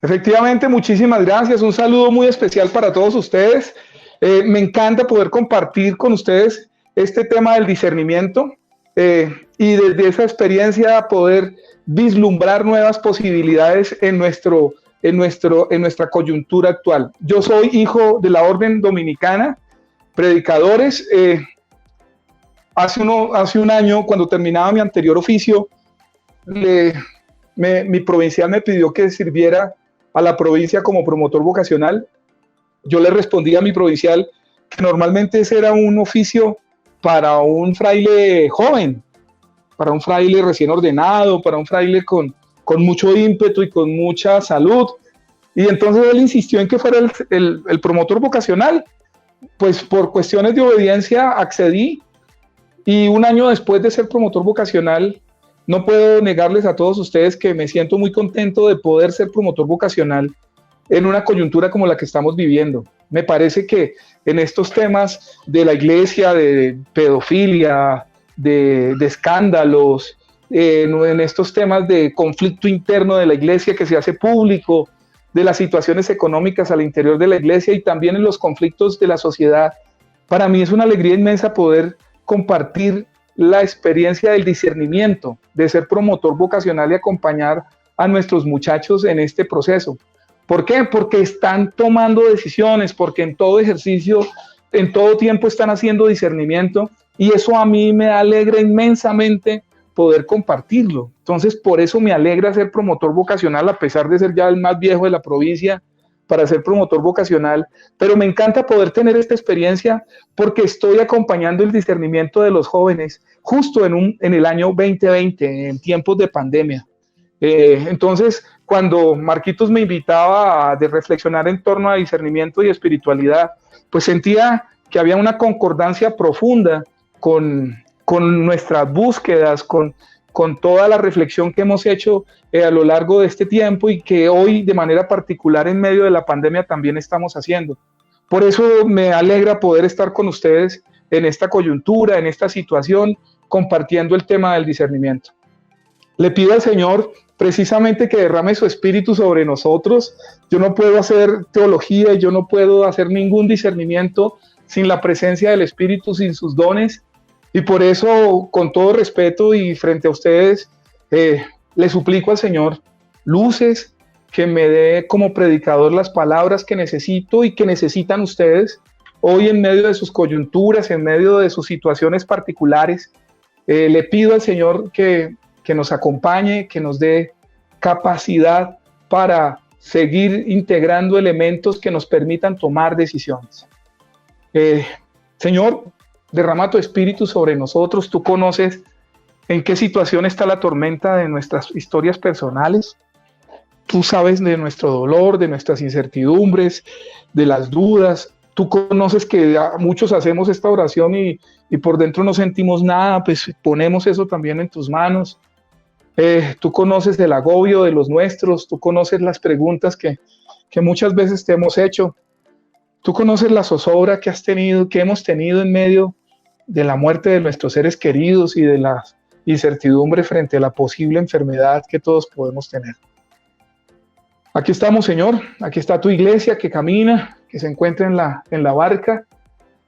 Efectivamente, muchísimas gracias. Un saludo muy especial para todos ustedes. Me encanta poder compartir con ustedes este tema del discernimiento y desde esa experiencia poder vislumbrar nuevas posibilidades en nuestra coyuntura actual. Yo soy hijo de la Orden Dominicana, predicadores. Hace un año, cuando terminaba mi anterior oficio, mi provincial me pidió que sirviera a la provincia como promotor vocacional. Yo le respondí a mi provincial que normalmente ese era un oficio para un fraile joven, para un fraile recién ordenado, para un fraile con mucho ímpetu y con mucha salud. Y entonces él insistió en que fuera el promotor vocacional. Pues por cuestiones de obediencia accedí, y un año después de ser promotor vocacional, no puedo negarles a todos ustedes que me siento muy contento de poder ser promotor vocacional en una coyuntura como la que estamos viviendo. Me parece que en estos temas de la iglesia, de pedofilia, de escándalos, en estos temas de conflicto interno de la iglesia que se hace público, de las situaciones económicas al interior de la iglesia y también en los conflictos de la sociedad, para mí es una alegría inmensa poder compartir la experiencia del discernimiento, de ser promotor vocacional y acompañar a nuestros muchachos en este proceso. ¿Por qué? Porque están tomando decisiones, porque en todo ejercicio, en todo tiempo están haciendo discernimiento, y eso a mí me alegra inmensamente poder compartirlo. Entonces, por eso me alegra ser promotor vocacional, a pesar de ser ya el más viejo de la provincia para ser promotor vocacional, pero me encanta poder tener esta experiencia porque estoy acompañando el discernimiento de los jóvenes justo en el año 2020, en tiempos de pandemia. Entonces, cuando Marquitos me invitaba a reflexionar en torno a discernimiento y espiritualidad, pues sentía que había una concordancia profunda con nuestras búsquedas, con toda la reflexión que hemos hecho a lo largo de este tiempo y que hoy de manera particular en medio de la pandemia también estamos haciendo. Por eso me alegra poder estar con ustedes en esta coyuntura, en esta situación, compartiendo el tema del discernimiento. Le pido al Señor precisamente que derrame su espíritu sobre nosotros. Yo no puedo hacer teología, yo no puedo hacer ningún discernimiento sin la presencia del Espíritu, sin sus dones. Y por eso, con todo respeto y frente a ustedes, le suplico al Señor luces, que me dé como predicador las palabras que necesito y que necesitan ustedes hoy en medio de sus coyunturas, en medio de sus situaciones particulares. Le pido al Señor que nos acompañe, que nos dé capacidad para seguir integrando elementos que nos permitan tomar decisiones. Señor, derrama tu espíritu sobre nosotros. Tú conoces en qué situación está la tormenta de nuestras historias personales. Tú sabes de nuestro dolor, de nuestras incertidumbres, de las dudas. Tú conoces que muchos hacemos esta oración y por dentro no sentimos nada, pues ponemos eso también en tus manos. Tú conoces el agobio de los nuestros, tú conoces las preguntas que muchas veces te hemos hecho. Tú conoces la zozobra que hemos tenido en medio de la muerte de nuestros seres queridos y de la incertidumbre frente a la posible enfermedad que todos podemos tener. Aquí estamos, Señor. Aquí está tu iglesia que camina, que se encuentra en la barca.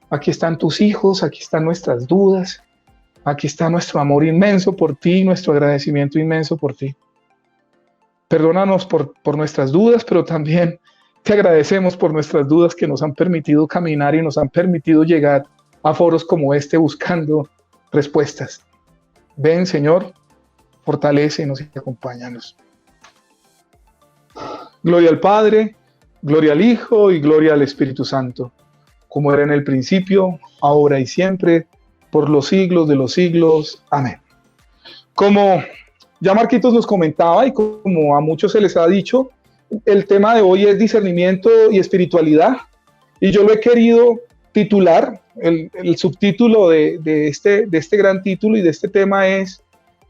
Aquí están tus hijos, aquí están nuestras dudas. Aquí está nuestro amor inmenso por ti, nuestro agradecimiento inmenso por ti. Perdónanos por nuestras dudas, pero también te agradecemos por nuestras dudas que nos han permitido caminar y nos han permitido llegar a foros como este buscando respuestas. Ven, Señor, fortalécenos y acompáñanos. Gloria al Padre, gloria al Hijo y gloria al Espíritu Santo, como era en el principio, ahora y siempre, por los siglos de los siglos. Amén. Como ya Marquitos nos comentaba y como a muchos se les ha dicho, el tema de hoy es discernimiento y espiritualidad, y yo lo he querido titular, el subtítulo de este gran título y de este tema es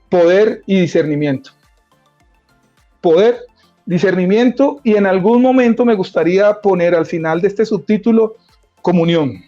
Poder y Discernimiento. Poder, discernimiento, y en algún momento me gustaría poner al final de este subtítulo comunión.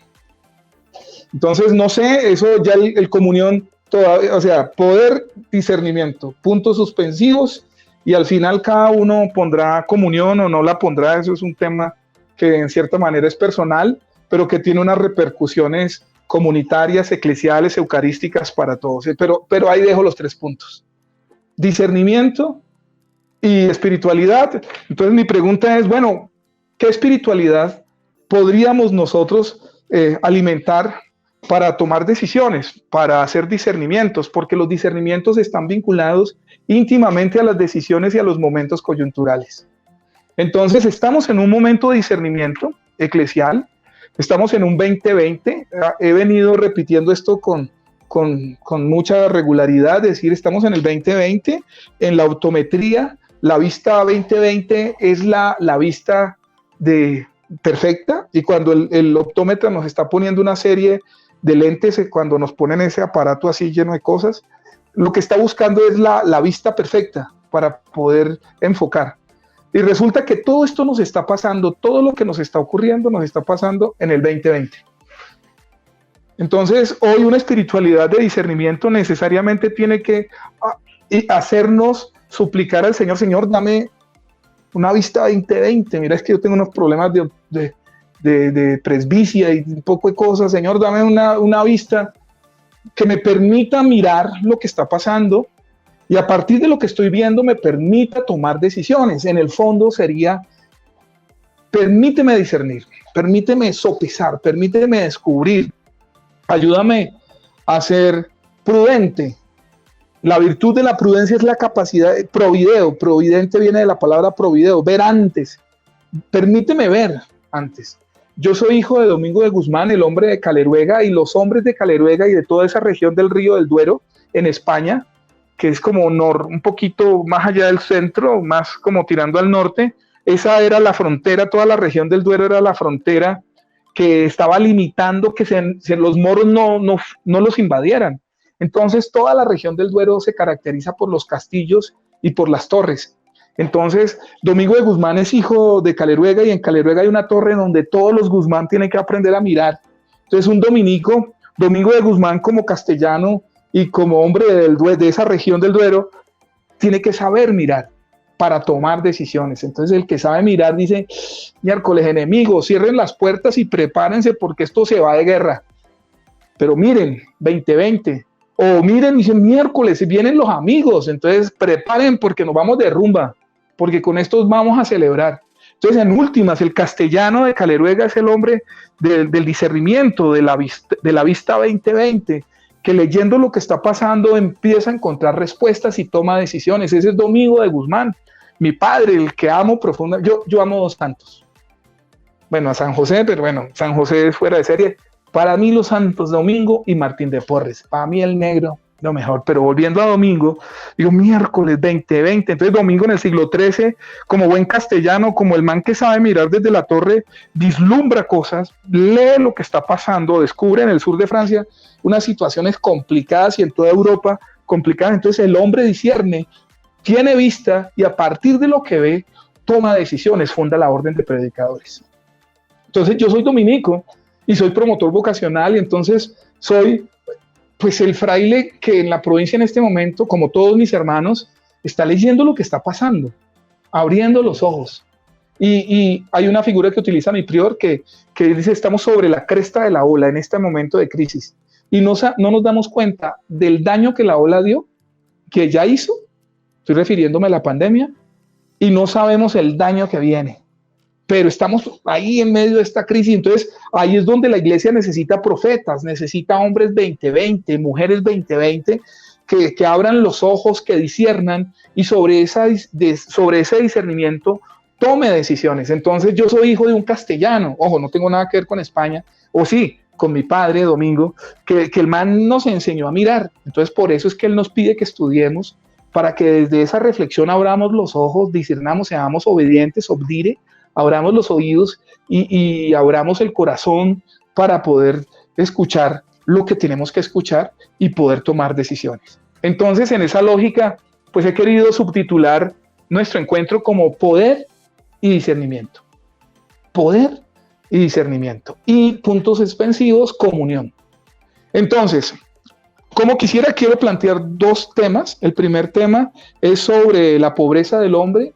Entonces, no sé, eso ya el comunión todavía, o sea, poder, discernimiento, puntos suspensivos, y al final cada uno pondrá comunión o no la pondrá. Eso es un tema que en cierta manera es personal, pero que tiene unas repercusiones comunitarias, eclesiales, eucarísticas para todos. Pero ahí dejo los 3 puntos: discernimiento y espiritualidad. Entonces mi pregunta es, bueno, ¿qué espiritualidad podríamos nosotros alimentar para tomar decisiones, para hacer discernimientos? Porque los discernimientos están vinculados íntimamente a las decisiones y a los momentos coyunturales. Entonces estamos en un momento de discernimiento eclesial, estamos en un 2020, he venido repitiendo esto con mucha regularidad, es decir, estamos en el 2020, en la optometría, la vista 2020 es la vista perfecta, y cuando el optómetra nos está poniendo una serie de lentes, cuando nos ponen ese aparato así lleno de cosas, lo que está buscando es la vista perfecta para poder enfocar. Y resulta que todo esto nos está pasando, todo lo que nos está ocurriendo nos está pasando en el 2020. Entonces, hoy una espiritualidad de discernimiento necesariamente tiene que hacernos suplicar al Señor: Señor, dame una vista 2020. Mira, es que yo tengo unos problemas de presbicia y un poco de cosas. Señor, dame una vista que me permita mirar lo que está pasando, y a partir de lo que estoy viendo me permita tomar decisiones. En el fondo sería: permíteme discernir, permíteme sopesar, permíteme descubrir, ayúdame a ser prudente. La virtud de la prudencia es la capacidad, providente viene de la palabra provideo, ver antes. Permíteme ver antes. Yo soy hijo de Domingo de Guzmán, el hombre de Caleruega, y los hombres de Caleruega y de toda esa región del Río del Duero en España, que es como un poquito más allá del centro, más como tirando al norte. Esa era la frontera, toda la región del Duero era la frontera que estaba limitando que los moros no los invadieran. Entonces toda la región del Duero se caracteriza por los castillos y por las torres. Entonces Domingo de Guzmán es hijo de Caleruega, y en Caleruega hay una torre donde todos los Guzmán tienen que aprender a mirar. Entonces un dominico, Domingo de Guzmán, como castellano y como hombre de esa región del Duero, tiene que saber mirar para tomar decisiones. Entonces el que sabe mirar dice: miércoles, enemigos, cierren las puertas y prepárense porque esto se va de guerra. Pero miren, 2020, o miren, dicen: miércoles, vienen los amigos, entonces preparen porque nos vamos de rumba, porque con estos vamos a celebrar. Entonces, en últimas, el castellano de Caleruega es el hombre del discernimiento, de la vista 2020, que leyendo lo que está pasando empieza a encontrar respuestas y toma decisiones. Ese es Domingo de Guzmán, mi padre, el que amo profundamente. Yo amo 2 santos. Bueno, a San José, pero bueno, San José es fuera de serie. Para mí los santos Domingo y Martín de Porres. Para mí el negro, lo mejor. Pero volviendo a Domingo, digo, miércoles 2020. Entonces Domingo en el siglo XIII, como buen castellano, como el man que sabe mirar desde la torre, vislumbra cosas, lee lo que está pasando, descubre en el sur de Francia unas situaciones complicadas y en toda Europa complicadas. Entonces el hombre discierne, tiene vista, y a partir de lo que ve, toma decisiones, funda la orden de predicadores. Entonces yo soy dominico y soy promotor vocacional, y entonces soy pues el fraile que en la provincia en este momento, como todos mis hermanos, está leyendo lo que está pasando, abriendo los ojos. Y hay una figura que utiliza mi prior que dice: estamos sobre la cresta de la ola en este momento de crisis, y no nos damos cuenta del daño que la ola dio, que ya hizo, estoy refiriéndome a la pandemia, y no sabemos el daño que viene. Pero estamos ahí en medio de esta crisis. Entonces ahí es donde la iglesia necesita profetas, necesita hombres 2020, mujeres 2020, que abran los ojos, que disciernan, y sobre ese discernimiento tome decisiones. Entonces yo soy hijo de un castellano, ojo, no tengo nada que ver con España, o sí, con mi padre Domingo, que el man nos enseñó a mirar. Entonces por eso es que él nos pide que estudiemos, para que desde esa reflexión abramos los ojos, discernamos, seamos obedientes, obdire, abramos los oídos y abramos el corazón para poder escuchar lo que tenemos que escuchar y poder tomar decisiones. Entonces, en esa lógica, pues he querido subtitular nuestro encuentro como poder y discernimiento. Poder y discernimiento. Y puntos suspensivos, comunión. Entonces, Como quiero plantear dos temas. El primer tema es sobre la pobreza del hombre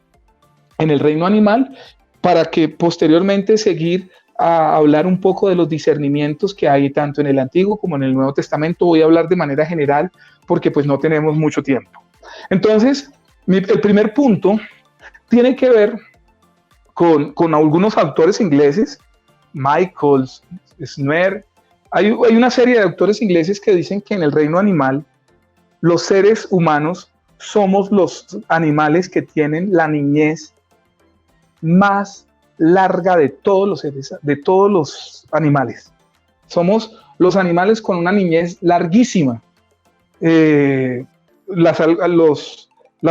en el reino animal, para que posteriormente seguir a hablar un poco de los discernimientos que hay tanto en el Antiguo como en el Nuevo Testamento. Voy a hablar de manera general porque pues no tenemos mucho tiempo. Entonces, el primer punto tiene que ver con algunos autores ingleses, Michaels, Sner. Hay una serie de autores ingleses que dicen que en el reino animal los seres humanos somos los animales que tienen la niñez más larga de todos los seres, de todos los animales. Somos los animales con una niñez larguísima. Las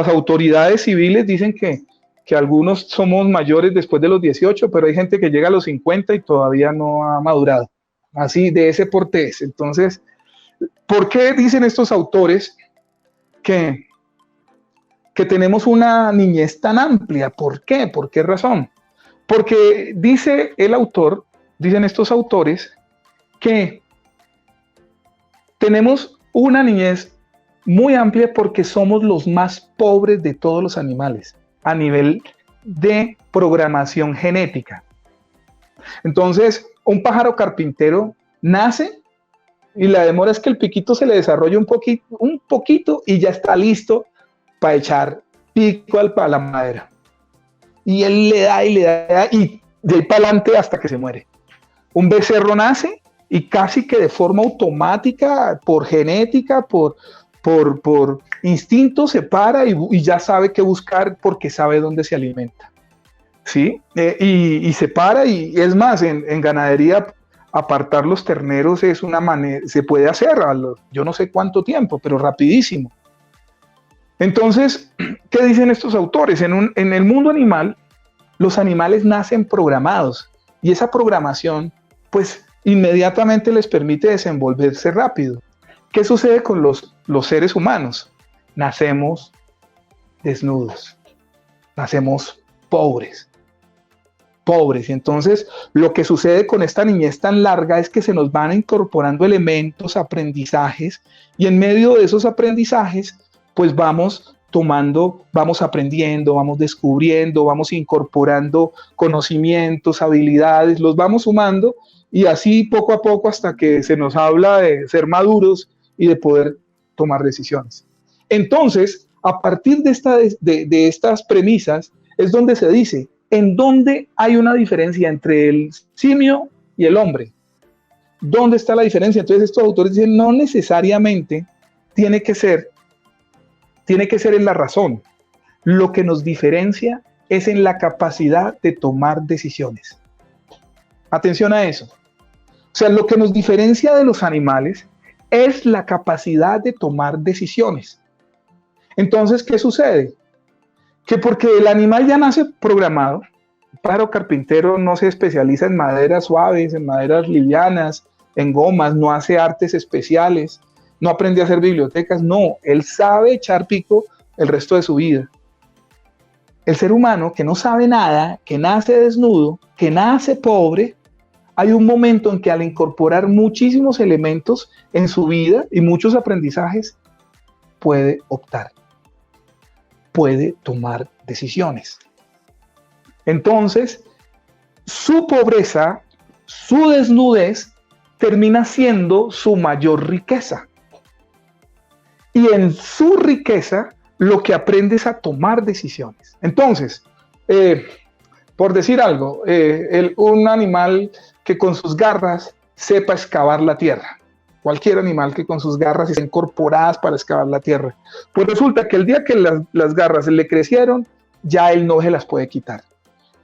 autoridades civiles dicen que algunos somos mayores después de los 18, pero hay gente que llega a los 50 y todavía no ha madurado. Así, de ese porte es. Entonces, ¿por qué dicen estos autores que tenemos una niñez tan amplia? ¿Por qué? ¿Por qué razón? Porque dice el autor, dicen estos autores, que tenemos una niñez muy amplia porque somos los más pobres de todos los animales a nivel de programación genética. Entonces, un pájaro carpintero nace y la demora es que el piquito se le desarrolle un poquito y ya está listo para echar pico a la madera. Y él le da y de ahí para adelante hasta que se muere. Un becerro nace y casi que de forma automática, por genética, por instinto, se para y ya sabe qué buscar porque sabe dónde se alimenta. ¿Sí? Y se para, y es más, en ganadería, apartar los terneros es una manera, se puede hacer yo no sé cuánto tiempo, pero rapidísimo. Entonces, ¿qué dicen estos autores? En el mundo animal, los animales nacen programados y esa programación, pues, inmediatamente les permite desenvolverse rápido. ¿Qué sucede con los seres humanos? Nacemos desnudos, nacemos pobres. Y entonces lo que sucede con esta niñez tan larga es que se nos van incorporando elementos, aprendizajes, y en medio de esos aprendizajes, pues vamos aprendiendo, vamos descubriendo, vamos incorporando conocimientos, habilidades, los vamos sumando, y así poco a poco hasta que se nos habla de ser maduros y de poder tomar decisiones. Entonces, a partir de estas premisas es donde se dice, ¿en dónde hay una diferencia entre el simio y el hombre? ¿Dónde está la diferencia? Entonces estos autores dicen, no necesariamente tiene que ser en la razón. Lo que nos diferencia es en la capacidad de tomar decisiones. Atención a eso. O sea, lo que nos diferencia de los animales es la capacidad de tomar decisiones. Entonces, ¿qué sucede? Que porque el animal ya nace programado, el pájaro carpintero no se especializa en maderas suaves, en maderas livianas, en gomas, no hace artes especiales, no aprende a hacer bibliotecas, no, él sabe echar pico el resto de su vida. El ser humano que no sabe nada, que nace desnudo, que nace pobre, hay un momento en que al incorporar muchísimos elementos en su vida y muchos aprendizajes, puede optar, puede tomar decisiones. Entonces, su pobreza, su desnudez, termina siendo su mayor riqueza. Y en su riqueza, lo que aprende es a tomar decisiones. Entonces, por decir algo, un animal que con sus garras sepa excavar la tierra, cualquier animal que con sus garras estén incorporadas para excavar la tierra, pues resulta que el día que las garras le crecieron, ya él no se las puede quitar.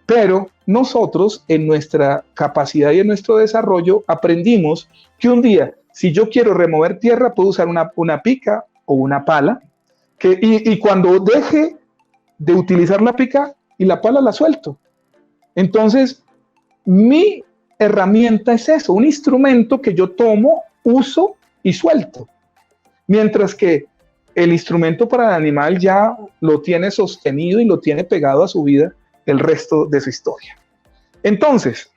Pero nosotros, en nuestra capacidad y en nuestro desarrollo, aprendimos que un día, si yo quiero remover tierra, puedo usar una pica o una pala, y cuando deje de utilizar la pica y la pala, la suelto. Entonces, mi herramienta es eso, un instrumento que yo tomo, uso y suelto. Mientras que el instrumento para el animal ya lo tiene sostenido y lo tiene pegado a su vida el resto de su historia. Entonces,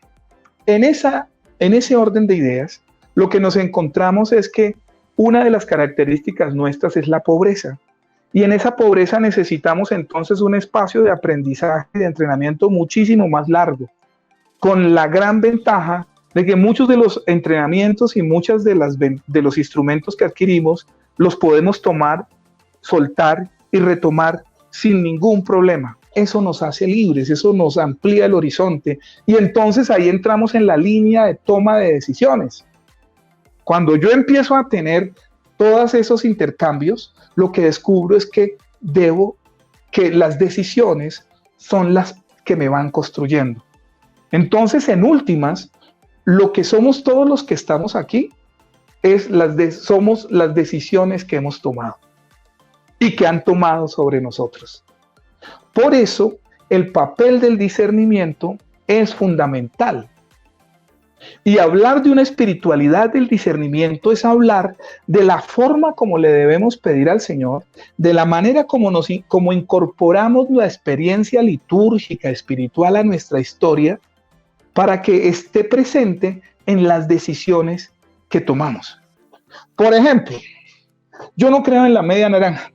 en ese orden de ideas, lo que nos encontramos es que una de las características nuestras es la pobreza. Y en esa pobreza necesitamos entonces un espacio de aprendizaje y de entrenamiento muchísimo más largo, con la gran ventaja de que muchos de los entrenamientos y muchos de los instrumentos que adquirimos los podemos tomar, soltar y retomar sin ningún problema. Eso nos hace libres, eso nos amplía el horizonte y entonces ahí entramos en la línea de toma de decisiones. Cuando yo empiezo a tener todos esos intercambios, lo que descubro es que que las decisiones son las que me van construyendo. Entonces, en últimas, lo que somos todos los que estamos aquí somos las decisiones que hemos tomado y que han tomado sobre nosotros. Por eso, el papel del discernimiento es fundamental. Y hablar de una espiritualidad del discernimiento es hablar de la forma como le debemos pedir al Señor, de la manera como incorporamos la experiencia litúrgica espiritual a nuestra historia para que esté presente en las decisiones que tomamos. Por ejemplo, yo no creo en la media naranja.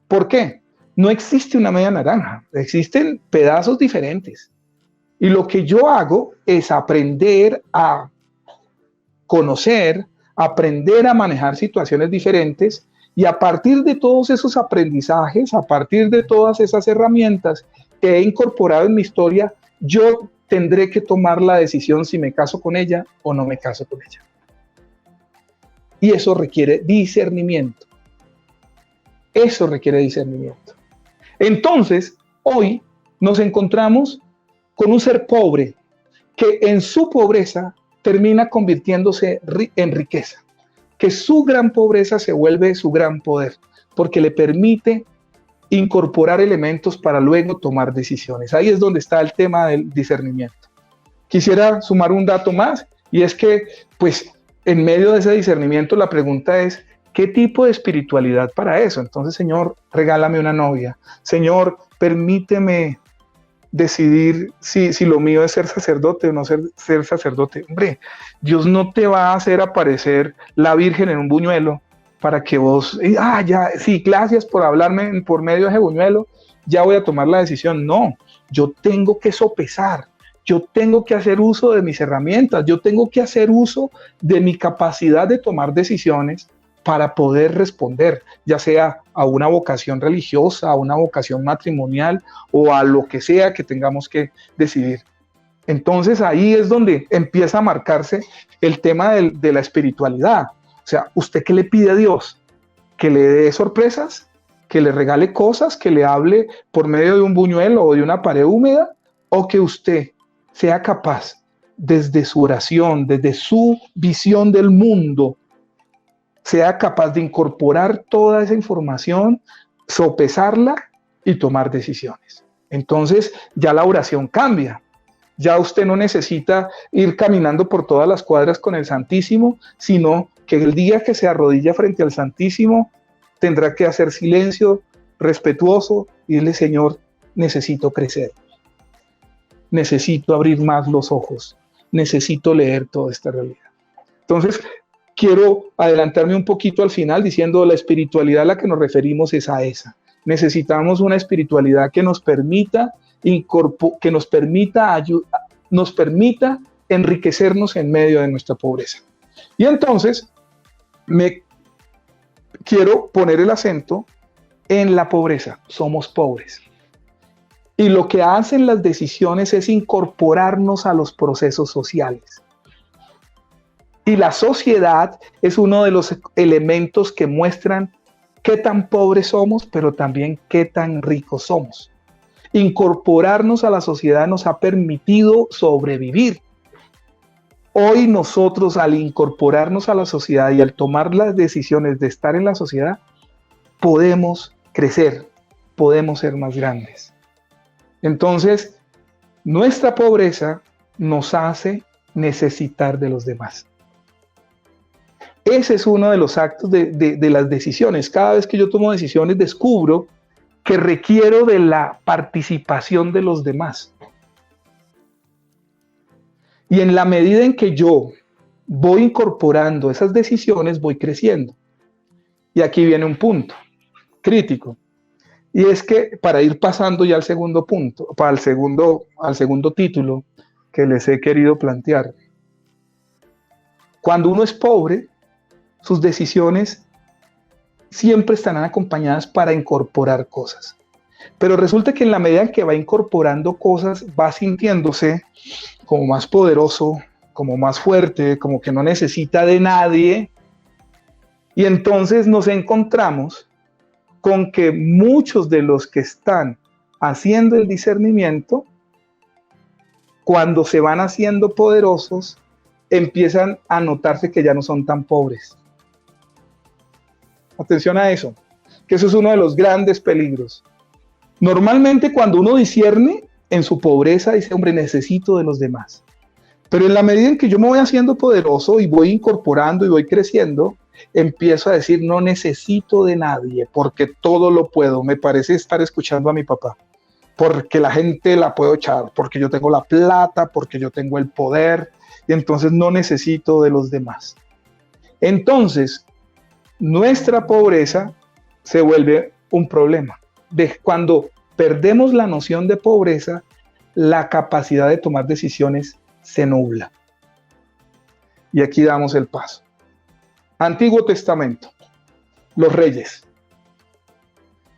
¿Por qué? No existe una media naranja, existen pedazos diferentes. Y lo que yo hago es aprender a conocer, aprender a manejar situaciones diferentes y a partir de todos esos aprendizajes, a partir de todas esas herramientas que he incorporado en mi historia, yo tendré que tomar la decisión si me caso con ella o no me caso con ella. Y eso requiere discernimiento. Eso requiere discernimiento. Entonces, hoy nos encontramos con un ser pobre que en su pobreza termina convirtiéndose en riqueza, que su gran pobreza se vuelve su gran poder, porque le permite incorporar elementos para luego tomar decisiones. Ahí es donde está el tema del discernimiento. Quisiera sumar un dato más, y es que, pues, en medio de ese discernimiento, la pregunta es, ¿qué tipo de espiritualidad para eso? Entonces, Señor, regálame una novia. Señor, permíteme decidir si lo mío es ser sacerdote o no ser sacerdote. Hombre, Dios no te va a hacer aparecer la Virgen en un buñuelo para que vos, sí, gracias por hablarme por medio de ese buñuelo, ya voy a tomar la decisión. No, yo tengo que sopesar, yo tengo que hacer uso de mis herramientas, yo tengo que hacer uso de mi capacidad de tomar decisiones para poder responder, ya sea a una vocación religiosa, a una vocación matrimonial o a lo que sea que tengamos que decidir. Entonces ahí es donde empieza a marcarse el tema de la espiritualidad. O sea, ¿usted qué le pide a Dios? ¿Que le dé sorpresas? ¿Que le regale cosas? ¿Que le hable por medio de un buñuelo o de una pared húmeda? ¿O que usted sea capaz, desde su oración, desde su visión del mundo, sea capaz de incorporar toda esa información, sopesarla y tomar decisiones? Entonces ya la oración cambia. Ya usted no necesita ir caminando por todas las cuadras con el Santísimo, sino que el día que se arrodilla frente al Santísimo tendrá que hacer silencio respetuoso y decirle: Señor, necesito crecer, necesito abrir más los ojos, necesito leer toda esta realidad. Entonces, quiero adelantarme un poquito al final diciendo la espiritualidad a la que nos referimos es a esa. Necesitamos una espiritualidad que nos permita nos permita enriquecernos en medio de nuestra pobreza. Y entonces me quiero poner el acento en la pobreza. Somos pobres. Y lo que hacen las decisiones es incorporarnos a los procesos sociales. Y la sociedad es uno de los elementos que muestran qué tan pobres somos, pero también qué tan ricos somos. Incorporarnos a la sociedad nos ha permitido sobrevivir. Hoy nosotros, al incorporarnos a la sociedad y al tomar las decisiones de estar en la sociedad, podemos crecer, podemos ser más grandes. Entonces, nuestra pobreza nos hace necesitar de los demás. Ese es uno de los actos de las decisiones. Cada vez que yo tomo decisiones, descubro que requiero de la participación de los demás. Y en la medida en que yo voy incorporando esas decisiones, voy creciendo. Y aquí viene un punto crítico. Y es que para ir pasando ya al segundo punto, para al segundo título que les he querido plantear, cuando uno es pobre, sus decisiones siempre estarán acompañadas para incorporar cosas. Pero resulta que en la medida en que va incorporando cosas, va sintiéndose como más poderoso, como más fuerte, como que no necesita de nadie. Y entonces nos encontramos con que muchos de los que están haciendo el discernimiento, cuando se van haciendo poderosos, empiezan a notarse que ya no son tan pobres. Atención a eso, que eso es uno de los grandes peligros. Normalmente cuando uno discierne en su pobreza, dice, hombre, necesito de los demás. Pero en la medida en que yo me voy haciendo poderoso y voy incorporando y voy creciendo, empiezo a decir, no necesito de nadie, porque todo lo puedo. Me parece estar escuchando a mi papá, porque la gente la puedo echar, porque yo tengo la plata, porque yo tengo el poder, y entonces no necesito de los demás. Entonces, nuestra pobreza se vuelve un problema. Cuando perdemos la noción de pobreza, la capacidad de tomar decisiones se nubla. Y aquí damos el paso. Antiguo Testamento, los reyes.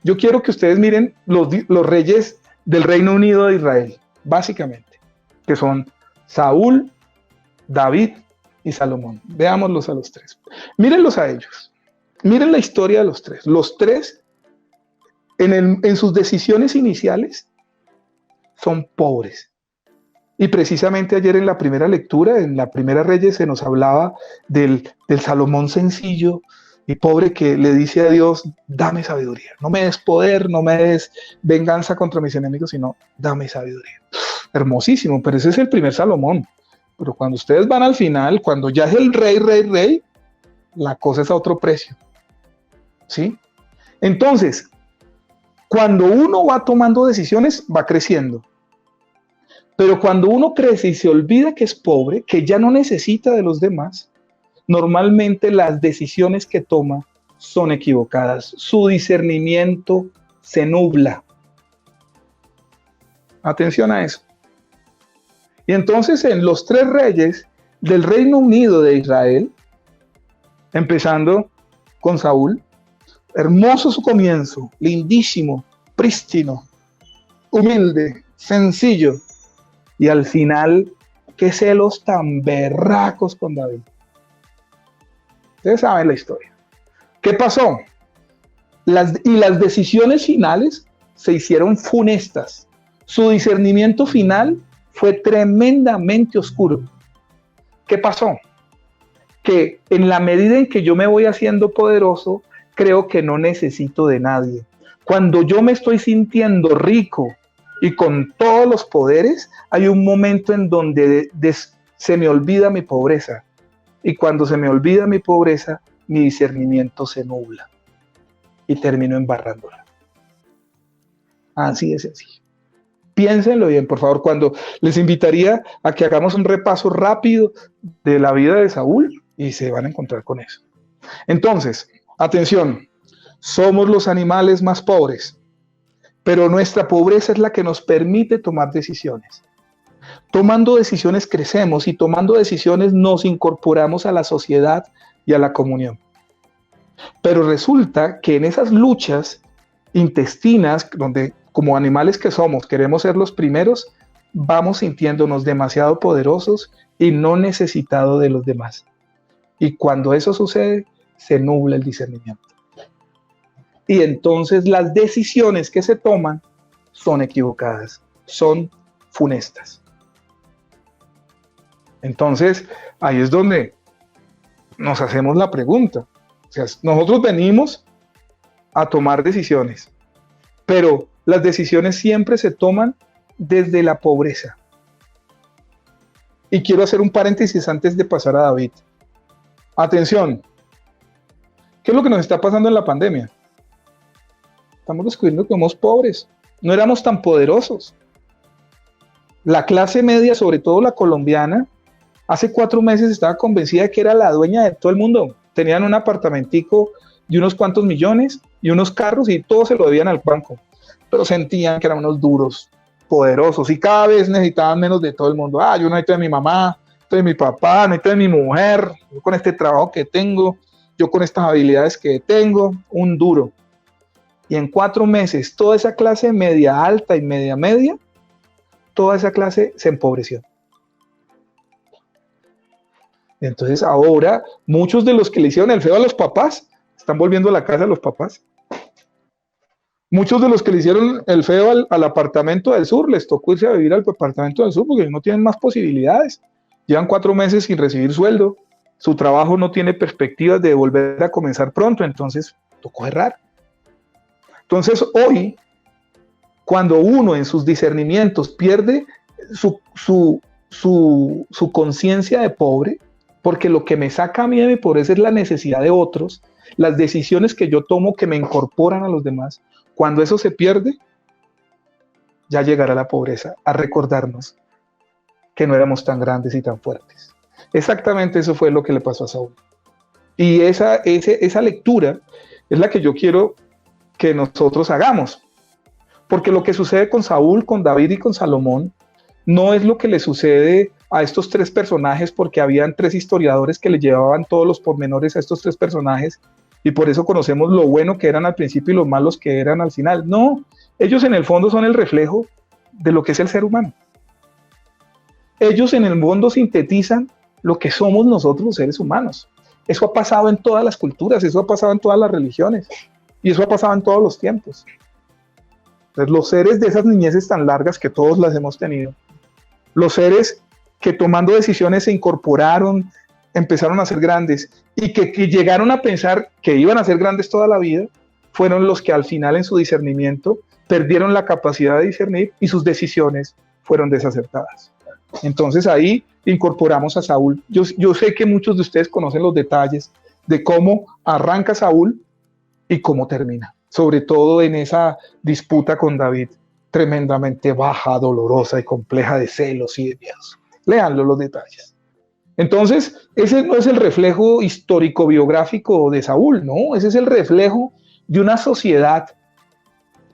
Yo quiero que ustedes miren los reyes del Reino Unido de Israel, básicamente, que son Saúl, David y Salomón. Veámoslos a los tres. Mírenlos a ellos. Miren la historia de los tres. Los tres, en sus decisiones iniciales, son pobres. Y precisamente ayer en la primera lectura, en la primera Reyes, se nos hablaba del Salomón sencillo y pobre que le dice a Dios, dame sabiduría. No me des poder, no me des venganza contra mis enemigos, sino dame sabiduría. Hermosísimo, pero ese es el primer Salomón. Pero cuando ustedes van al final, cuando ya es el rey, la cosa es a otro precio. ¿Sí? Entonces, cuando uno va tomando decisiones, va creciendo. Pero cuando uno crece y se olvida que es pobre, que ya no necesita de los demás, normalmente las decisiones que toma son equivocadas. Su discernimiento se nubla. Atención a eso. Y entonces en los tres reyes del Reino Unido de Israel, empezando con Saúl, hermoso su comienzo, lindísimo, prístino, humilde, sencillo. Y al final, qué celos tan berracos con David. Ustedes saben la historia. ¿Qué pasó? Las decisiones finales se hicieron funestas. Su discernimiento final fue tremendamente oscuro. ¿Qué pasó? Que en la medida en que yo me voy haciendo poderoso, creo que no necesito de nadie. Cuando yo me estoy sintiendo rico y con todos los poderes, hay un momento en donde se me olvida mi pobreza. Y cuando se me olvida mi pobreza, mi discernimiento se nubla. Y termino embarrándola. Así de sencillo. Piénsenlo bien, por favor, cuando les invitaría a que hagamos un repaso rápido de la vida de Saúl y se van a encontrar con eso. Entonces, atención, somos los animales más pobres, pero nuestra pobreza es la que nos permite tomar decisiones. Tomando decisiones crecemos y tomando decisiones nos incorporamos a la sociedad y a la comunión. Pero resulta que en esas luchas intestinas, donde como animales que somos queremos ser los primeros, vamos sintiéndonos demasiado poderosos y no necesitados de los demás. Y cuando eso sucede, se nubla el discernimiento. Y entonces las decisiones que se toman son equivocadas, son funestas. Entonces, ahí es donde nos hacemos la pregunta. O sea, nosotros venimos a tomar decisiones, pero las decisiones siempre se toman desde la pobreza. Y quiero hacer un paréntesis antes de pasar a David. Atención, ¿qué es lo que nos está pasando en la pandemia? Estamos descubriendo que somos pobres, no éramos tan poderosos. La clase media, sobre todo la colombiana, Hace 4 meses estaba convencida de que era la dueña de todo el mundo. Tenían un apartamentico de unos cuantos millones y unos carros y todo se lo debían al banco. Pero sentían que eran unos duros, poderosos y cada vez necesitaban menos de todo el mundo. Yo no necesito de mi mamá, necesito de mi papá, necesito de mi mujer, yo con este trabajo que tengo, yo con estas habilidades que tengo, un duro. Y en 4 meses, toda esa clase media alta y media, toda esa clase se empobreció. Entonces ahora, muchos de los que le hicieron el feo a los papás, están volviendo a la casa de los papás. Muchos de los que le hicieron el feo al apartamento del sur, les tocó irse a vivir al apartamento del sur porque no tienen más posibilidades. Llevan 4 meses sin recibir sueldo, su trabajo no tiene perspectivas de volver a comenzar pronto, entonces tocó errar. Entonces hoy, cuando uno en sus discernimientos pierde su conciencia de pobre, porque lo que me saca a mí de mi pobreza es la necesidad de otros, las decisiones que yo tomo que me incorporan a los demás. Cuando eso se pierde, ya llegará la pobreza a recordarnos que no éramos tan grandes y tan fuertes. Exactamente eso fue lo que le pasó a Saúl. Y esa lectura es la que yo quiero que nosotros hagamos. Porque lo que sucede con Saúl, con David y con Salomón, no es lo que le sucede a estos 3 personajes, porque habían 3 historiadores que le llevaban todos los pormenores a estos 3 personajes, y por eso conocemos lo bueno que eran al principio y lo malos que eran al final. No, ellos en el fondo son el reflejo de lo que es el ser humano. Ellos en el fondo sintetizan lo que somos nosotros los seres humanos. Eso ha pasado en todas las culturas, eso ha pasado en todas las religiones, y eso ha pasado en todos los tiempos. Entonces, los seres de esas niñeces tan largas que todos las hemos tenido, los seres que tomando decisiones se incorporaron, empezaron a ser grandes y que llegaron a pensar que iban a ser grandes toda la vida, fueron los que al final en su discernimiento perdieron la capacidad de discernir y sus decisiones fueron desacertadas. Entonces ahí incorporamos a Saúl. Yo sé que muchos de ustedes conocen los detalles de cómo arranca Saúl y cómo termina, sobre todo en esa disputa con David, tremendamente baja, dolorosa y compleja de celos y de miedos. Léanlo los detalles. Entonces, ese no es el reflejo histórico-biográfico de Saúl, no, ese es el reflejo de una sociedad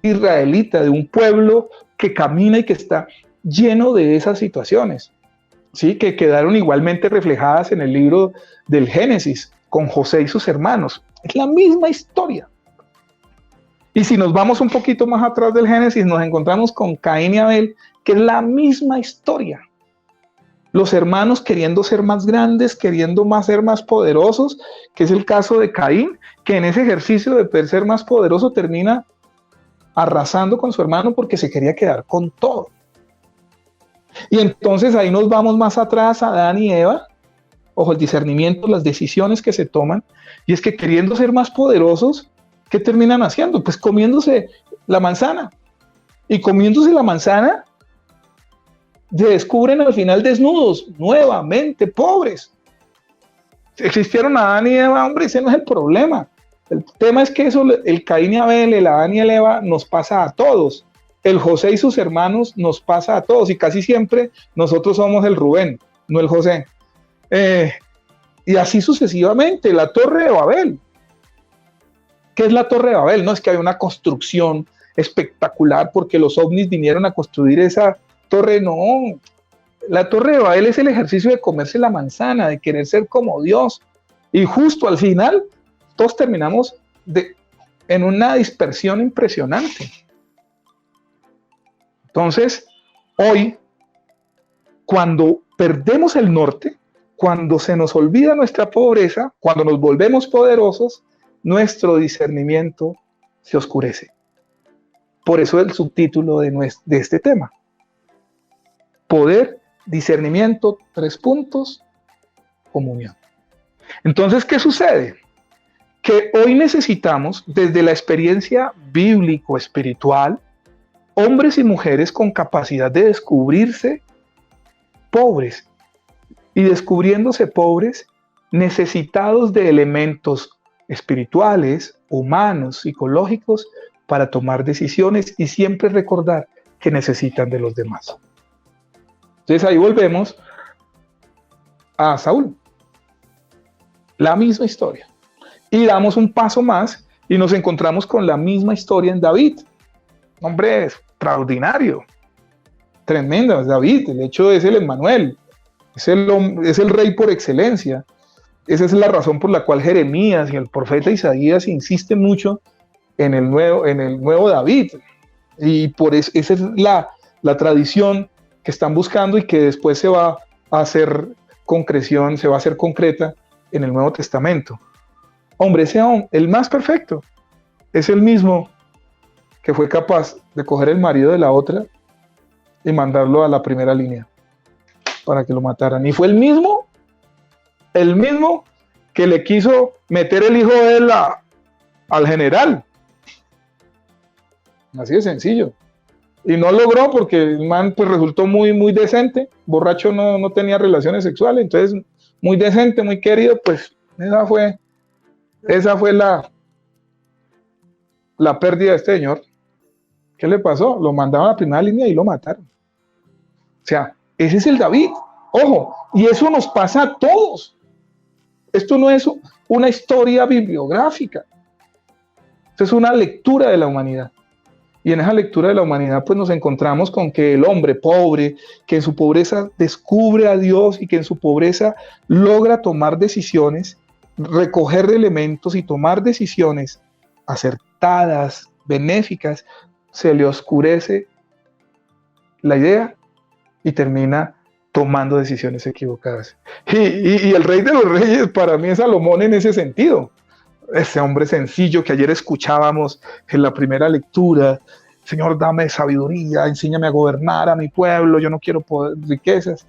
israelita, de un pueblo que camina y que está lleno de esas situaciones, ¿sí? Que quedaron igualmente reflejadas en el libro del Génesis, con José y sus hermanos. Es la misma historia. Y si nos vamos un poquito más atrás del Génesis, nos encontramos con Caín y Abel, que es la misma historia. Los hermanos queriendo ser más grandes, queriendo ser más poderosos, que es el caso de Caín, que en ese ejercicio de ser más poderoso termina arrasando con su hermano porque se quería quedar con todo. Y entonces ahí nos vamos más atrás a Adán y Eva, ojo, el discernimiento, las decisiones que se toman, y es que queriendo ser más poderosos, ¿qué terminan haciendo? Pues comiéndose la manzana. Y comiéndose la manzana, se descubren al final desnudos, nuevamente pobres. Existieron Adán y Eva, hombre, ese no es el problema. El tema es que eso, el Caín y Abel, el Adán y el Eva, nos pasa a todos. El José y sus hermanos nos pasa a todos, y casi siempre nosotros somos el Rubén, no el José. Y así sucesivamente, la Torre de Babel. ¿Qué es la Torre de Babel? No es que hay una construcción espectacular porque los ovnis vinieron a construir esa torre, no. La Torre de Babel es el ejercicio de comerse la manzana, de querer ser como Dios. Y justo al final, todos terminamos en una dispersión impresionante. Entonces, hoy, cuando perdemos el norte, cuando se nos olvida nuestra pobreza, cuando nos volvemos poderosos, nuestro discernimiento se oscurece. Por eso el subtítulo de este tema. Poder, discernimiento, 3 puntos, comunión. Entonces, ¿qué sucede? Que hoy necesitamos, desde la experiencia bíblico-espiritual, hombres y mujeres con capacidad de descubrirse pobres, y descubriéndose pobres, necesitados de elementos espirituales, humanos, psicológicos, para tomar decisiones y siempre recordar que necesitan de los demás. Entonces ahí volvemos a Saúl. La misma historia. Y damos un paso más y nos encontramos con la misma historia en David. Hombre extraordinario, tremendo es David. El hecho es el Emmanuel, es el rey por excelencia. Esa es la razón por la cual Jeremías y el profeta Isaías insisten mucho en el nuevo David. Y por eso esa es la tradición que están buscando y que después se va a hacer concreción, se va a hacer concreta en el Nuevo Testamento. Hombre, el más perfecto, es el mismo que fue capaz de coger el marido de la otra y mandarlo a la primera línea para que lo mataran. Y fue el mismo que le quiso meter el hijo de él al general. Así de sencillo. Y no logró porque el man pues resultó muy, muy decente. Borracho, no tenía relaciones sexuales, entonces muy decente, muy querido, pues esa fue la pérdida de este señor. ¿Qué le pasó? Lo mandaron a la primera línea y lo mataron. O sea, ese es el David. Ojo, y eso nos pasa a todos. Esto no es una historia bibliográfica. Esto es una lectura de la humanidad. Y en esa lectura de la humanidad, pues nos encontramos con que el hombre pobre, que en su pobreza descubre a Dios y que en su pobreza logra tomar decisiones, recoger elementos y tomar decisiones acertadas, benéficas, se le oscurece la idea y termina tomando decisiones equivocadas. Y el rey de los reyes para mí es Salomón en ese sentido. Ese hombre sencillo que ayer escuchábamos en la primera lectura: Señor, dame sabiduría, enséñame a gobernar a mi pueblo, yo no quiero riquezas.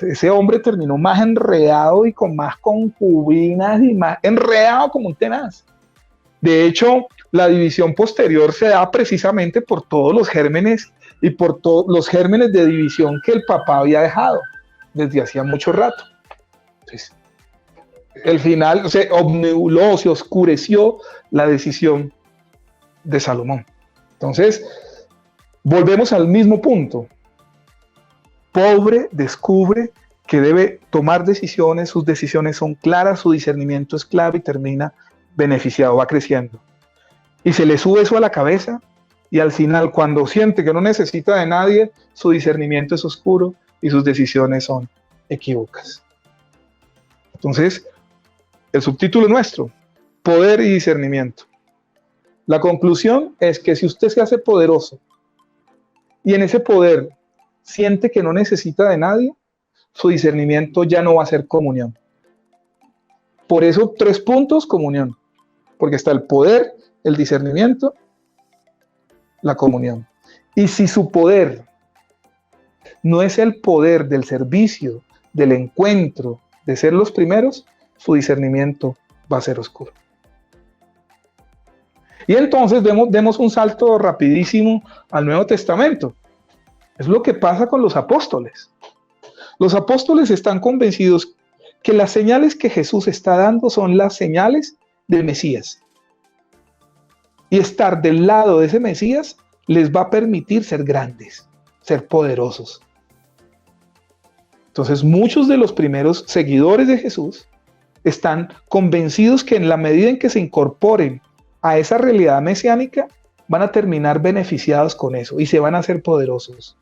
Ese hombre terminó más enredado y con más concubinas y más enredado como un tenaz. De hecho, la división posterior se da precisamente por todos los gérmenes y por todos los gérmenes de división que el papá había dejado desde hacía mucho rato. Entonces, el final se obnubiló, se oscureció la decisión de Salomón. Entonces, volvemos al mismo punto. Pobre descubre que debe tomar decisiones, sus decisiones son claras, su discernimiento es claro y termina beneficiado, va creciendo. Y se le sube eso a la cabeza y al final, cuando siente que no necesita de nadie, su discernimiento es oscuro y sus decisiones son equívocas. Entonces, el subtítulo nuestro: poder y discernimiento. La conclusión es que si usted se hace poderoso y en ese poder siente que no necesita de nadie, su discernimiento ya no va a ser comunión. Por eso 3 puntos: comunión, porque está el poder, el discernimiento, la comunión. Y si su poder no es el poder del servicio, del encuentro, de ser los primeros, su discernimiento va a ser oscuro. Y entonces demos un salto rapidísimo al Nuevo Testamento. Es lo que pasa con los apóstoles. Los apóstoles están convencidos que las señales que Jesús está dando son las señales del Mesías. Y estar del lado de ese Mesías les va a permitir ser grandes, ser poderosos. Entonces, muchos de los primeros seguidores de Jesús están convencidos que en la medida en que se incorporen a esa realidad mesiánica, van a terminar beneficiados con eso y se van a hacer poderosos.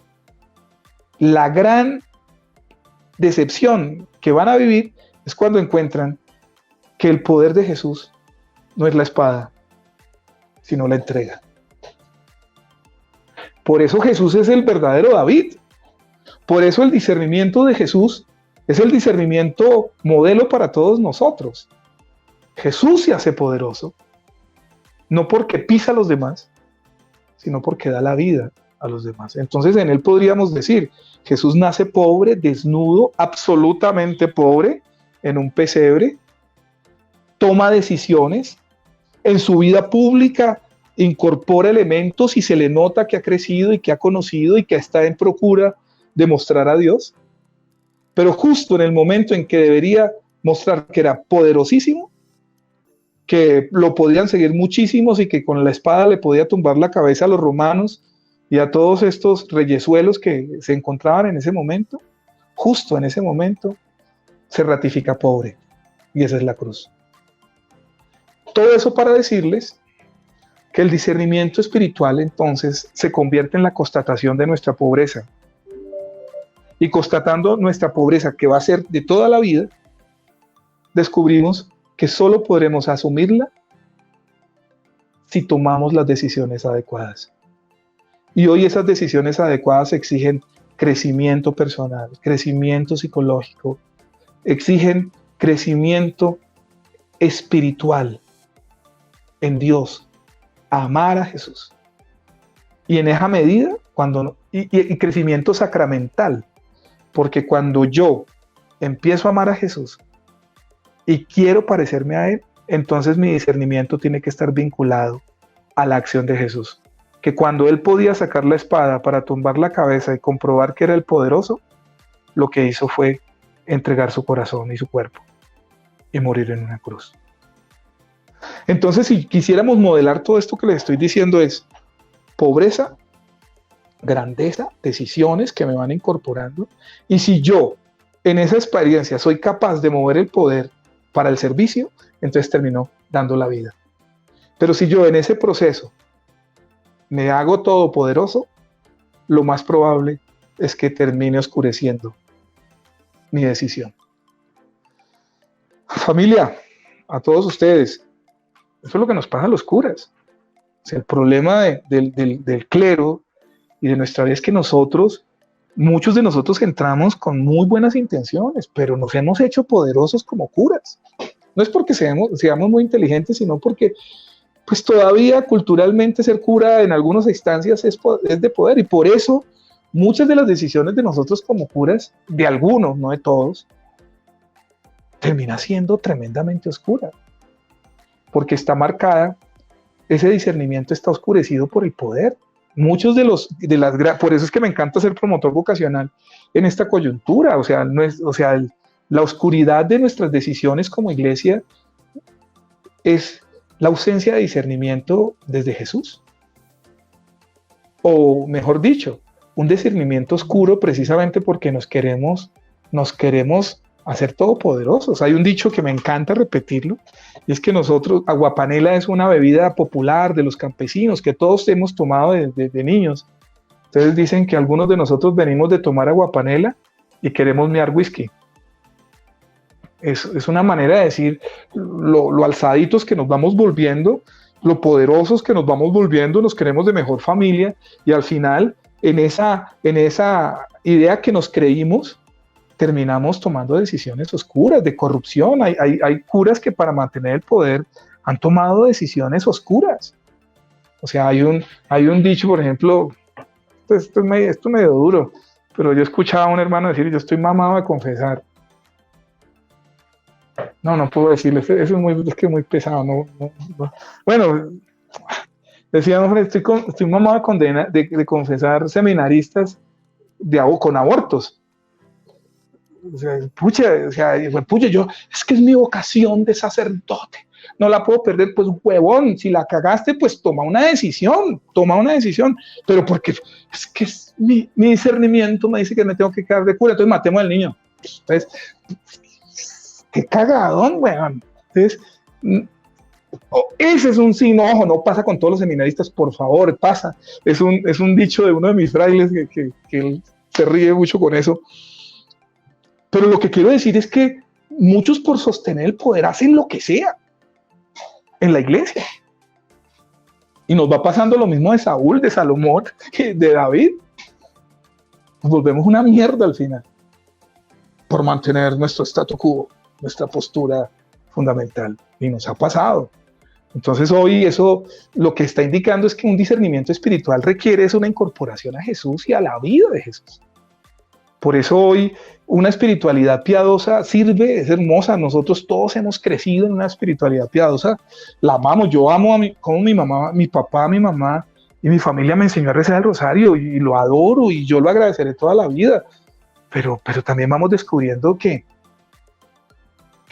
La gran decepción que van a vivir es cuando encuentran que el poder de Jesús no es la espada, sino la entrega. Por eso Jesús es el verdadero David. Por eso el discernimiento de Jesús es el discernimiento modelo para todos nosotros. Jesús se hace poderoso, no porque pisa a los demás, sino porque da la vida a los demás. Entonces en él podríamos decir: Jesús nace pobre, desnudo, absolutamente pobre, en un pesebre, toma decisiones, en su vida pública incorpora elementos y se le nota que ha crecido y que ha conocido y que está en procura de mostrar a Dios. Pero justo en el momento en que debería mostrar que era poderosísimo, que lo podían seguir muchísimos y que con la espada le podía tumbar la cabeza a los romanos y a todos estos reyesuelos que se encontraban en ese momento, justo en ese momento, se ratifica pobre. Y esa es la cruz. Todo eso para decirles que el discernimiento espiritual entonces se convierte en la constatación de nuestra pobreza. Y constatando nuestra pobreza, que va a ser de toda la vida, descubrimos que solo podremos asumirla si tomamos las decisiones adecuadas. Y hoy esas decisiones adecuadas exigen crecimiento personal, crecimiento psicológico, exigen crecimiento espiritual en Dios, amar a Jesús. Y en esa medida, y crecimiento sacramental, porque cuando yo empiezo a amar a Jesús y quiero parecerme a Él, entonces mi discernimiento tiene que estar vinculado a la acción de Jesús. Que cuando Él podía sacar la espada para tumbar la cabeza y comprobar que era el poderoso, lo que hizo fue entregar su corazón y su cuerpo y morir en una cruz. Entonces, si quisiéramos modelar todo esto que les estoy diciendo, es pobreza, grandeza, decisiones que me van incorporando. Y si yo en esa experiencia soy capaz de mover el poder para el servicio, entonces termino dando la vida. Pero si yo en ese proceso me hago todopoderoso, lo más probable es que termine oscureciendo mi decisión. Familia, a todos ustedes, eso es lo que nos pasa a los curas. O sea, el problema del clero y de nuestra vida es que muchos de nosotros entramos con muy buenas intenciones, pero nos hemos hecho poderosos como curas. No es porque seamos muy inteligentes, sino porque pues todavía culturalmente ser cura en algunas instancias es de poder, y por eso muchas de las decisiones de nosotros como curas, de algunos, no de todos, termina siendo tremendamente oscura, porque está marcada, ese discernimiento está oscurecido por el poder. Muchos por eso es que me encanta ser promotor vocacional en esta coyuntura, la oscuridad de nuestras decisiones como iglesia es la ausencia de discernimiento desde Jesús. O mejor dicho, un discernimiento oscuro precisamente porque nos queremos hacer todopoderosos. Hay un dicho que me encanta repetirlo, y es que aguapanela es una bebida popular de los campesinos que todos hemos tomado de niños. Entonces dicen que algunos de nosotros venimos de tomar aguapanela y queremos mear whisky. Es una manera de decir lo alzaditos que nos vamos volviendo, lo poderosos que nos vamos volviendo, nos queremos de mejor familia, y al final en esa idea que nos creímos terminamos tomando decisiones oscuras de corrupción. Hay curas que para mantener el poder han tomado decisiones oscuras. O sea, hay un dicho, por ejemplo, esto es medio duro, pero yo escuchaba a un hermano decir: yo estoy mamado de confesar. No puedo decirle, eso es muy pesado. No. Bueno, decía: hombre, estoy mamado de confesar seminaristas con abortos. Pucha, es que es mi vocación de sacerdote, no la puedo perder. Pues huevón, si la cagaste, pues toma una decisión, pero porque es que mi discernimiento me dice que me tengo que quedar de cura, entonces matemos al niño. Entonces, qué cagadón, weón. Entonces, ese es un sí, no pasa con todos los seminaristas, por favor, pasa. Es un dicho de uno de mis frailes que él se ríe mucho con eso. Pero lo que quiero decir es que muchos, por sostener el poder, hacen lo que sea en la iglesia. Y nos va pasando lo mismo de Saúl, de Salomón, de David. Nos volvemos una mierda al final por mantener nuestro statu quo, nuestra postura fundamental. Y nos ha pasado. Entonces hoy eso lo que está indicando es que un discernimiento espiritual requiere una incorporación a Jesús y a la vida de Jesús. Por eso hoy una espiritualidad piadosa sirve, es hermosa. Nosotros todos hemos crecido en una espiritualidad piadosa. La amamos. Yo amo como mi mamá, mi papá, mi mamá y mi familia me enseñó a rezar el rosario, y lo adoro, y yo lo agradeceré toda la vida. Pero también vamos descubriendo que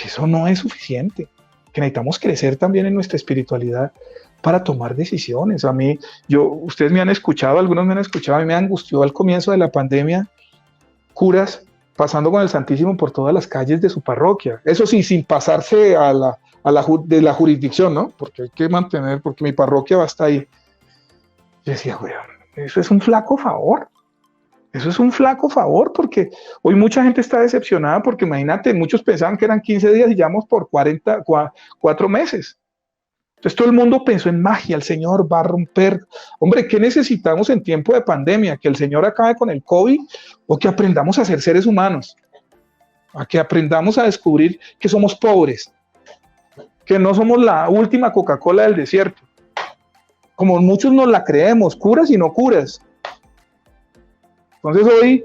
eso no es suficiente, que necesitamos crecer también en nuestra espiritualidad para tomar decisiones. Ustedes me han escuchado, algunos me han escuchado, a mí me angustió al comienzo de la pandemia curas pasando con el Santísimo por todas las calles de su parroquia. Eso sí, sin pasarse de la jurisdicción, ¿no? Porque hay que mantener, porque mi parroquia va hasta ahí. Yo decía, weón, eso es un flaco favor. Eso es un flaco favor, porque hoy mucha gente está decepcionada, porque imagínate, muchos pensaban que eran 15 días y llevamos por 4 meses. Entonces todo el mundo pensó en magia, el Señor va a romper. Hombre, ¿qué necesitamos en tiempo de pandemia? ¿Que el Señor acabe con el COVID o que aprendamos a ser seres humanos? A que aprendamos a descubrir que somos pobres, que no somos la última Coca-Cola del desierto. Como muchos nos la creemos, curas y no curas. Entonces hoy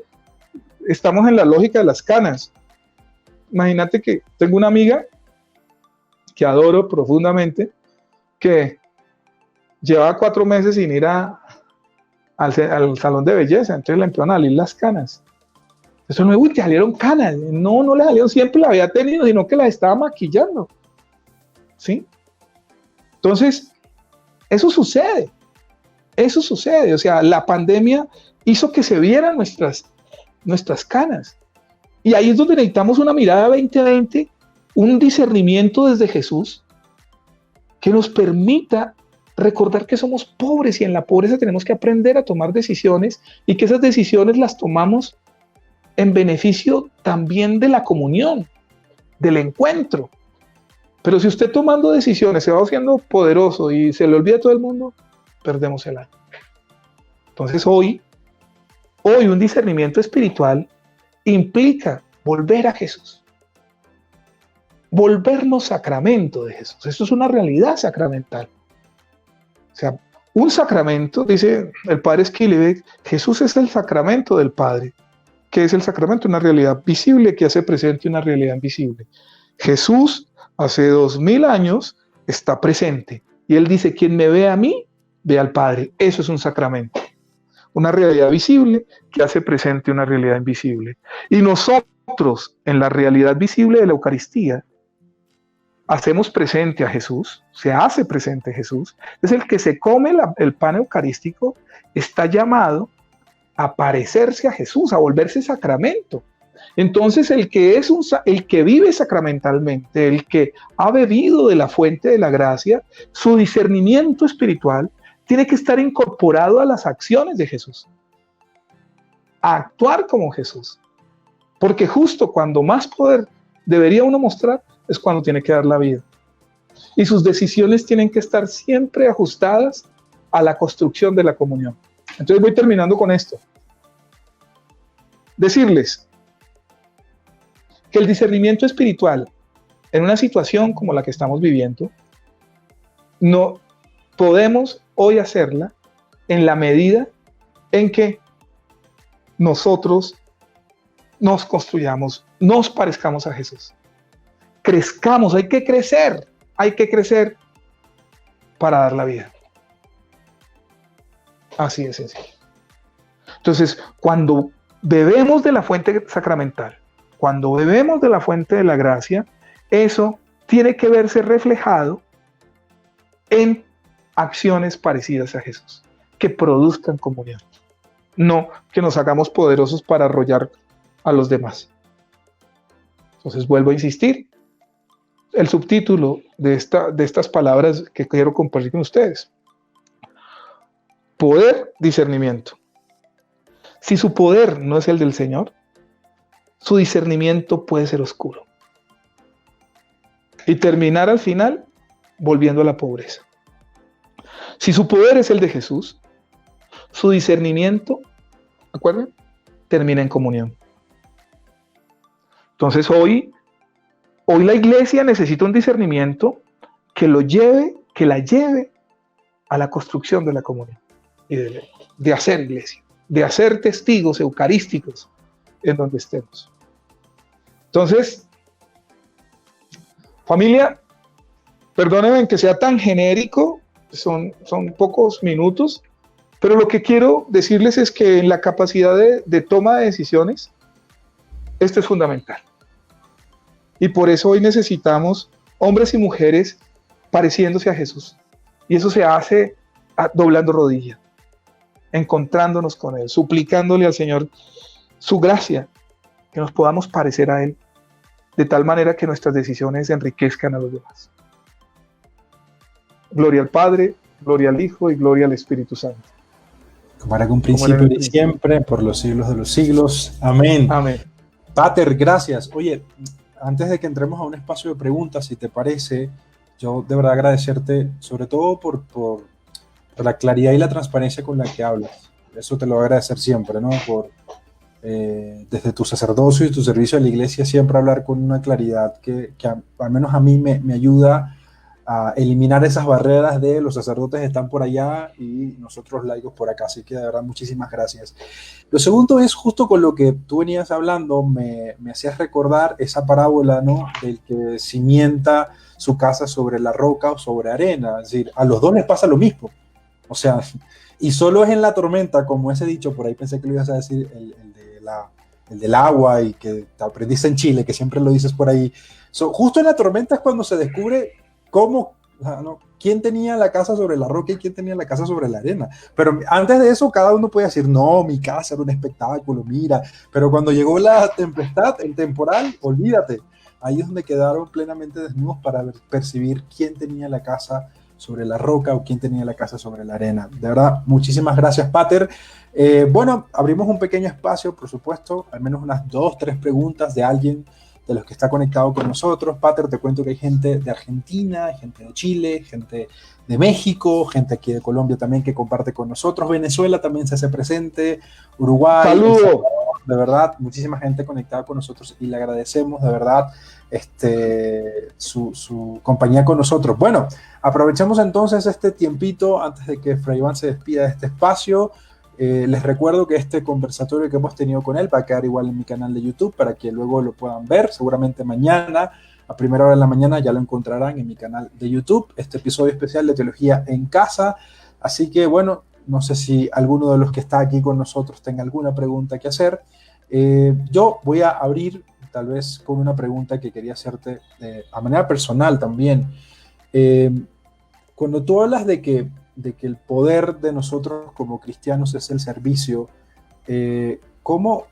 estamos en la lógica de las canas. Imagínate que tengo una amiga que adoro profundamente, que llevaba 4 meses sin ir al salón de belleza, entonces le empezaron a salir las canas. Eso no, uy, te salieron canas. No, no le salieron, siempre la había tenido, sino que las estaba maquillando. ¿Sí? Entonces, eso sucede. O sea, la pandemia hizo que se vieran nuestras canas. Y ahí es donde necesitamos una mirada 2020, un discernimiento desde Jesús, que nos permita recordar que somos pobres y en la pobreza tenemos que aprender a tomar decisiones y que esas decisiones las tomamos en beneficio también de la comunión, del encuentro. Pero si usted tomando decisiones se va haciendo poderoso y se le olvida a todo el mundo, perdemos el año. Entonces hoy un discernimiento espiritual implica volver a Jesús. Volvernos sacramento de Jesús. Eso es una realidad sacramental. O sea, un sacramento, dice el padre Schillebeeck, Jesús es el sacramento del Padre. ¿Qué es el sacramento? Una realidad visible que hace presente una realidad invisible. Jesús, hace 2000 años, está presente. Y él dice, quien me ve a mí, ve al Padre. Eso es un sacramento. Una realidad visible que hace presente una realidad invisible. Y nosotros, en la realidad visible de la Eucaristía, hacemos presente a Jesús, se hace presente Jesús. Es el que se come el pan eucarístico, está llamado a parecerse a Jesús, a volverse sacramento. Entonces el que vive sacramentalmente, el que ha bebido de la fuente de la gracia, su discernimiento espiritual tiene que estar incorporado a las acciones de Jesús, a actuar como Jesús. Porque justo cuando más poder debería uno mostrar, es cuando tiene que dar la vida. Y sus decisiones tienen que estar siempre ajustadas a la construcción de la comunión. Entonces voy terminando con esto. Decirles que el discernimiento espiritual en una situación como la que estamos viviendo, no podemos hoy hacerla en la medida en que nosotros nos construyamos, nos parezcamos a Jesús. Crezcamos, hay que crecer para dar la vida. Así de sencillo. Entonces, cuando bebemos de la fuente sacramental, cuando bebemos de la fuente de la gracia, eso tiene que verse reflejado en acciones parecidas a Jesús, que produzcan comunión, no que nos hagamos poderosos para arrollar a los demás. Entonces, vuelvo a insistir, el subtítulo de estas palabras que quiero compartir con ustedes. Poder, discernimiento. Si su poder no es el del Señor, su discernimiento puede ser oscuro. Y terminar al final volviendo a la pobreza. Si su poder es el de Jesús, su discernimiento, ¿acuerdan? Termina en comunión. Entonces hoy la iglesia necesita un discernimiento que la lleve a la construcción de la comunión y de hacer iglesia, de hacer testigos eucarísticos en donde estemos. Entonces, familia, perdónenme que sea tan genérico, son pocos minutos, pero lo que quiero decirles es que en la capacidad de toma de decisiones, esto es fundamental. Y por eso hoy necesitamos hombres y mujeres pareciéndose a Jesús. Y eso se hace doblando rodilla, encontrándonos con Él, suplicándole al Señor su gracia que nos podamos parecer a Él, de tal manera que nuestras decisiones enriquezcan a los demás. Gloria al Padre, gloria al Hijo y gloria al Espíritu Santo. Como era un principio y siempre, por los siglos de los siglos. Amén. Amén. Pater, gracias. Oye, antes de que entremos a un espacio de preguntas, si te parece, yo de verdad agradecerte, sobre todo por la claridad y la transparencia con la que hablas. Eso te lo voy a agradecer siempre, ¿no? Desde tu sacerdocio y tu servicio a la iglesia, siempre hablar con una claridad que al menos a mí me ayuda a eliminar esas barreras de los sacerdotes están por allá y nosotros laicos por acá. Así que de verdad, muchísimas gracias. Lo segundo es justo con lo que tú venías hablando, me hacías recordar esa parábola, ¿no? Del que cimienta su casa sobre la roca o sobre arena. Es decir, a los dos les pasa lo mismo. O sea, y solo es en la tormenta, como ese dicho, por ahí pensé que lo ibas a decir, el del agua y que te aprendiste en Chile, que siempre lo dices por ahí. Justo en la tormenta es cuando se descubre cómo, ¿no? ¿Quién tenía la casa sobre la roca y quién tenía la casa sobre la arena? Pero antes de eso, cada uno podía decir, no, mi casa era un espectáculo, mira. Pero cuando llegó la tempestad, el temporal, olvídate. Ahí es donde quedaron plenamente desnudos para percibir quién tenía la casa sobre la roca o quién tenía la casa sobre la arena. De verdad, muchísimas gracias, Pater. Bueno, abrimos un pequeño espacio, por supuesto, al menos unas 2, 3 preguntas de alguien de los que está conectado con nosotros. Pater, te cuento que hay gente de Argentina, gente de Chile, gente de México, gente aquí de Colombia también que comparte con nosotros. Venezuela también se hace presente, Uruguay. ¡Saludos! De verdad, muchísima gente conectada con nosotros y le agradecemos de verdad su compañía con nosotros. Bueno, aprovechamos entonces este tiempito antes de que Fray Iván se despida de este espacio. Les recuerdo que este conversatorio que hemos tenido con él va a quedar igual en mi canal de YouTube para que luego lo puedan ver. Seguramente mañana, a primera hora de la mañana, ya lo encontrarán en mi canal de YouTube, este episodio especial de Teología en Casa. Así que, bueno, no sé si alguno de los que está aquí con nosotros tenga alguna pregunta que hacer. Yo voy a abrir tal vez con una pregunta que quería hacerte a manera personal también. Cuando tú hablas de que el poder de nosotros como cristianos es el servicio, ¿cómo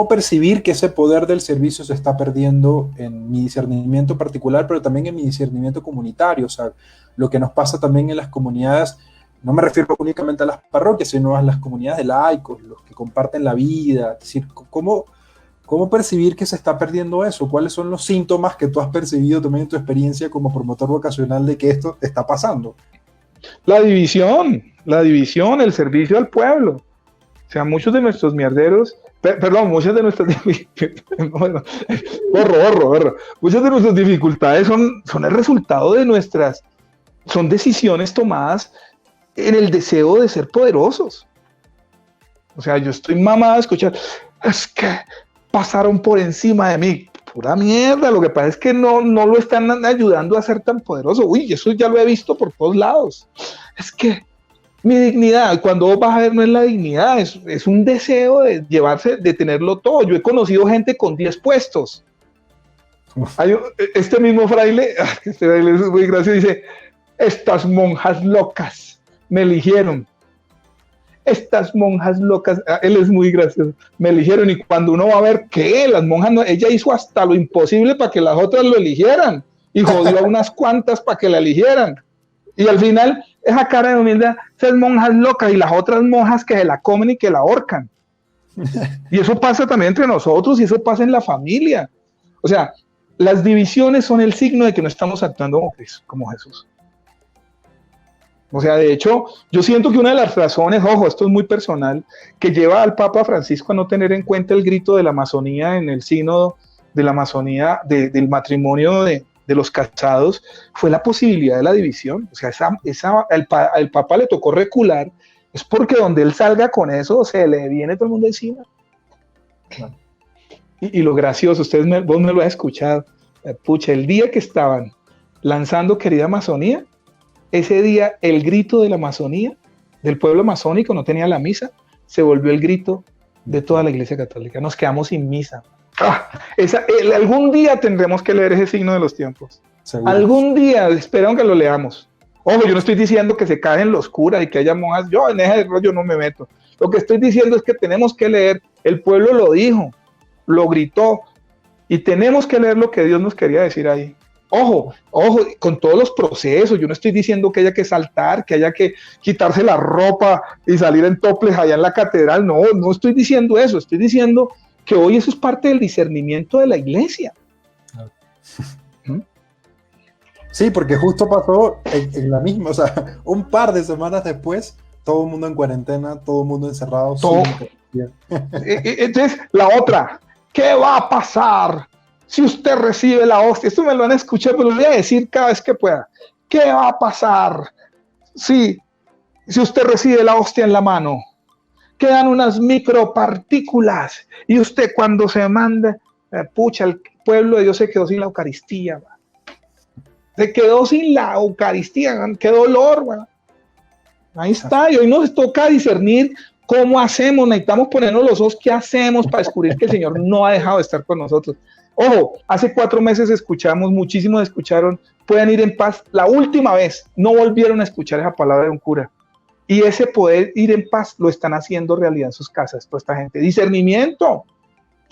percibir que ese poder del servicio se está perdiendo en mi discernimiento particular, pero también en mi discernimiento comunitario? O sea, lo que nos pasa también en las comunidades, no me refiero únicamente a las parroquias, sino a las comunidades de laicos, los que comparten la vida. Es decir, ¿cómo percibir que se está perdiendo eso? ¿Cuáles son los síntomas que tú has percibido también en tu experiencia como promotor vocacional de que esto está pasando? La división, el servicio al pueblo. O sea, muchos de nuestros mierderos, muchas de nuestras muchas de nuestras dificultades son el resultado de son decisiones tomadas en el deseo de ser poderosos. O sea, yo estoy mamado de escuchar, es que pasaron por encima de mí. Pura mierda, lo que pasa es que no lo están ayudando a ser tan poderoso. Uy, eso ya lo he visto por todos lados. Es que mi dignidad, cuando vos vas a ver, no es la dignidad, es un deseo de de tenerlo todo. Yo he conocido gente con 10 puestos. Este mismo fraile, es muy gracioso, dice, estas monjas locas me eligieron. Estas monjas locas, él es muy gracioso, me eligieron, y cuando uno va a ver que las monjas, ella hizo hasta lo imposible para que las otras lo eligieran, y jodió a unas cuantas para que la eligieran, y al final, esa cara de humildad, esas monjas locas, y las otras monjas que se la comen y que la ahorcan, y eso pasa también entre nosotros, y eso pasa en la familia. O sea, las divisiones son el signo de que no estamos actuando como Jesús. O sea, de hecho, yo siento que una de las razones, ojo, esto es muy personal, que lleva al Papa Francisco a no tener en cuenta el grito de la Amazonía en el sínodo de la Amazonía, del matrimonio de los casados, fue la posibilidad de la división. O sea, al Papa le tocó recular, es porque donde él salga con eso, se le viene todo el mundo encima. Y lo gracioso, vos me lo has escuchado, pucha, el día que estaban lanzando Querida Amazonía, ese día el grito de la Amazonía, del pueblo amazónico, no tenía la misa, se volvió el grito de toda la Iglesia Católica. Nos quedamos sin misa. Algún día tendremos que leer ese signo de los tiempos. ¿Seguro? Algún día, espero que lo leamos. Ojo, yo no estoy diciendo que se caen los curas y que haya monjas, yo en ese rollo no me meto. Lo que estoy diciendo es que tenemos que leer, el pueblo lo dijo, lo gritó, y tenemos que leer lo que Dios nos quería decir ahí. Ojo, con todos los procesos, yo no estoy diciendo que haya que saltar, que haya que quitarse la ropa y salir en toples allá en la catedral, no estoy diciendo eso, estoy diciendo que hoy eso es parte del discernimiento de la iglesia. Sí, porque justo pasó en la misma, o sea, un par de semanas después, todo el mundo en cuarentena, todo el mundo encerrado. Entonces, la otra, ¿qué va a pasar si usted recibe la hostia? Esto me lo han escuchado, pero lo voy a decir cada vez que pueda. ¿Qué va a pasar si usted recibe la hostia en la mano? Quedan unas micropartículas y usted cuando se manda, pucha, el pueblo de Dios se quedó sin la Eucaristía. Man. Se quedó sin la Eucaristía, man. Qué dolor. Man. Ahí está, y hoy nos toca discernir cómo hacemos, necesitamos ponernos los ojos, qué hacemos para descubrir que el Señor no ha dejado de estar con nosotros. Ojo, hace 4 meses escuchamos, muchísimos escucharon, puedan ir en paz. La última vez no volvieron a escuchar esa palabra de un cura. Y ese poder ir en paz lo están haciendo realidad en sus casas, toda esta gente. Discernimiento.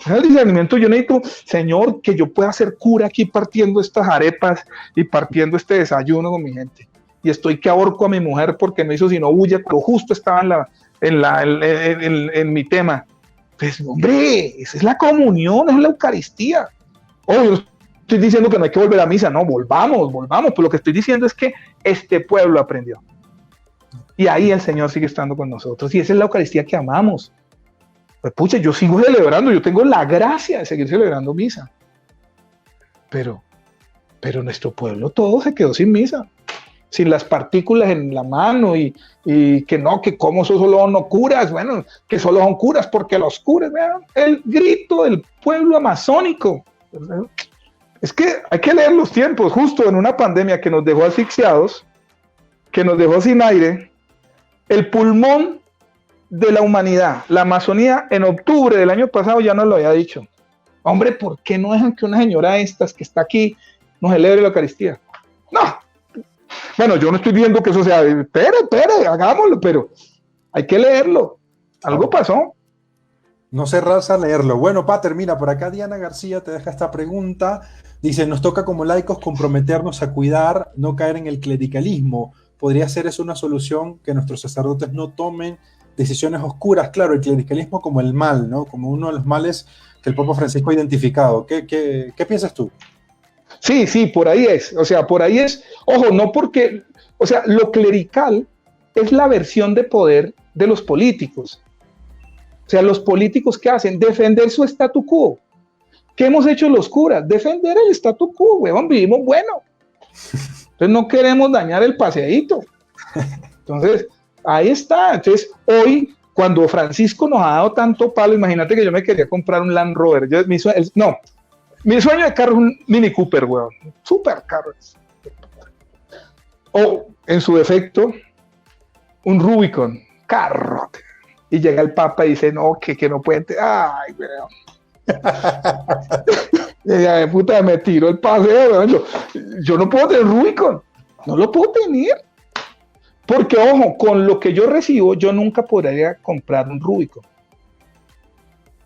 El discernimiento, yo necesito, Señor, que yo pueda ser cura aquí partiendo estas arepas y partiendo este desayuno con mi gente. Y estoy que ahorco a mi mujer porque no hizo sino bulla, pero justo estaba en mi tema. Pues, hombre, esa es la comunión, es la Eucaristía. Yo estoy diciendo que no hay que volver a misa, no, volvamos, pero lo que estoy diciendo es que este pueblo aprendió. Y ahí el Señor sigue estando con nosotros. Y esa es la Eucaristía que amamos. Pues pucha, yo sigo celebrando, yo tengo la gracia de seguir celebrando misa. Pero nuestro pueblo todo se quedó sin misa. Sin las partículas en la mano y que no, que como solo no curas, bueno, que solo son curas porque los curas, vean, el grito del pueblo amazónico. Es que hay que leer los tiempos, justo en una pandemia que nos dejó asfixiados, que nos dejó sin aire, el pulmón de la humanidad, la Amazonía, en octubre del año pasado ya nos lo había dicho. Hombre, ¿por qué no dejan que una señora de estas que está aquí nos celebre la Eucaristía? No. Bueno, yo no estoy viendo que eso sea, espere, hagámoslo, pero hay que leerlo. Algo pasó. No cerrarse a leerlo. Bueno, Pater, mira, por acá Diana García te deja esta pregunta. Dice, nos toca como laicos comprometernos a cuidar, no caer en el clericalismo. ¿Podría ser eso una solución que nuestros sacerdotes no tomen decisiones oscuras? Claro, el clericalismo como el mal, ¿no? Como uno de los males que el Papa Francisco ha identificado. ¿Qué piensas tú? Sí, por ahí es. O sea, por ahí es. Ojo, no porque. O sea, lo clerical es la versión de poder de los políticos. O sea, los políticos, ¿qué hacen? Defender su statu quo. ¿Qué hemos hecho los curas? Defender el statu quo, huevón, vivimos bueno. Entonces no queremos dañar el paseíto. Entonces, ahí está. Entonces, hoy, cuando Francisco nos ha dado tanto palo, imagínate que yo me quería comprar un Land Rover. Mi sueño de carro es un Mini Cooper, huevón. Super carro. O, en su defecto, un Rubicon. Carrote. Y llega el Papa y dice, no, que no puede. Ay, weón. Y puta, me tiro el paseo, weón. Yo no puedo tener Rubicon. No lo puedo tener. Porque, ojo, con lo que yo recibo, yo nunca podría comprar un Rubicon.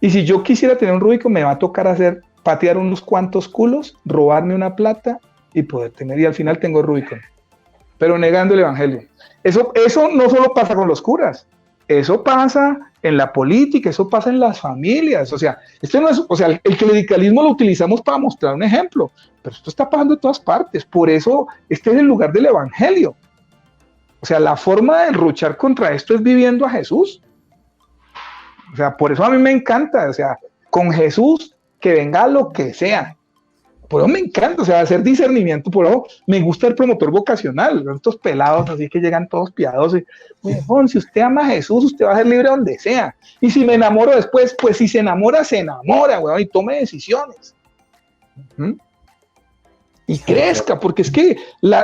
Y si yo quisiera tener un Rubicon, me va a tocar patear unos cuantos culos, robarme una plata y poder tener. Y al final tengo Rubicon. Pero negando el evangelio. Eso no solo pasa con los curas. Eso pasa en la política, eso pasa en las familias. O sea, el clericalismo lo utilizamos para mostrar un ejemplo, pero esto está pasando en todas partes. Por eso, este es el lugar del evangelio. O sea, la forma de luchar contra esto es viviendo a Jesús. O sea, por eso a mí me encanta. O sea, con Jesús, que venga lo que sea. Por eso me encanta, o sea, hacer discernimiento. Por eso me gusta el promotor vocacional. Estos pelados así que llegan todos piadosos. Bueno, si usted ama a Jesús, usted va a ser libre donde sea. Y si me enamoro después, pues si se enamora, weón, y tome decisiones. Y crezca, porque es que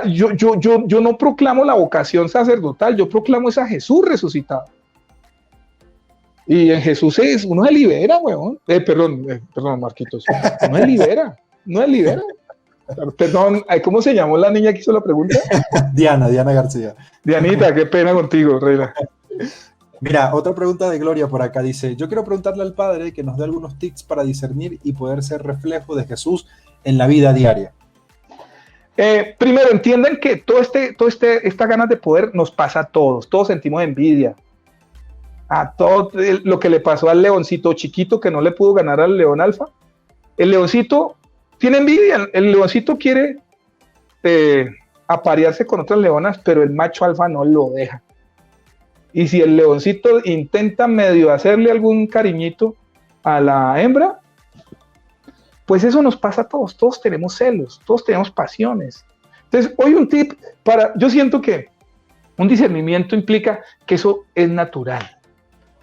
yo no proclamo la vocación sacerdotal, yo proclamo esa Jesús resucitado. Y en Jesús uno se libera, weón. Perdón, Marquitos. No se libera. Perdón, ¿cómo se llamó la niña que hizo la pregunta? Diana García. Dianita, qué pena contigo, reina. Mira, otra pregunta de Gloria por acá dice, yo quiero preguntarle al Padre que nos dé algunos tips para discernir y poder ser reflejo de Jesús en la vida diaria. Primero, entiendan que esta ganas de poder nos pasa a todos sentimos envidia. A todo lo que le pasó al leoncito chiquito que no le pudo ganar al león alfa. El leoncito tiene envidia, el leoncito quiere aparearse con otras leonas, pero el macho alfa no lo deja. Y si el leoncito intenta medio hacerle algún cariñito a la hembra, pues eso nos pasa a todos tenemos celos, todos tenemos pasiones. Entonces, hoy un tip yo siento que un discernimiento implica que eso es natural,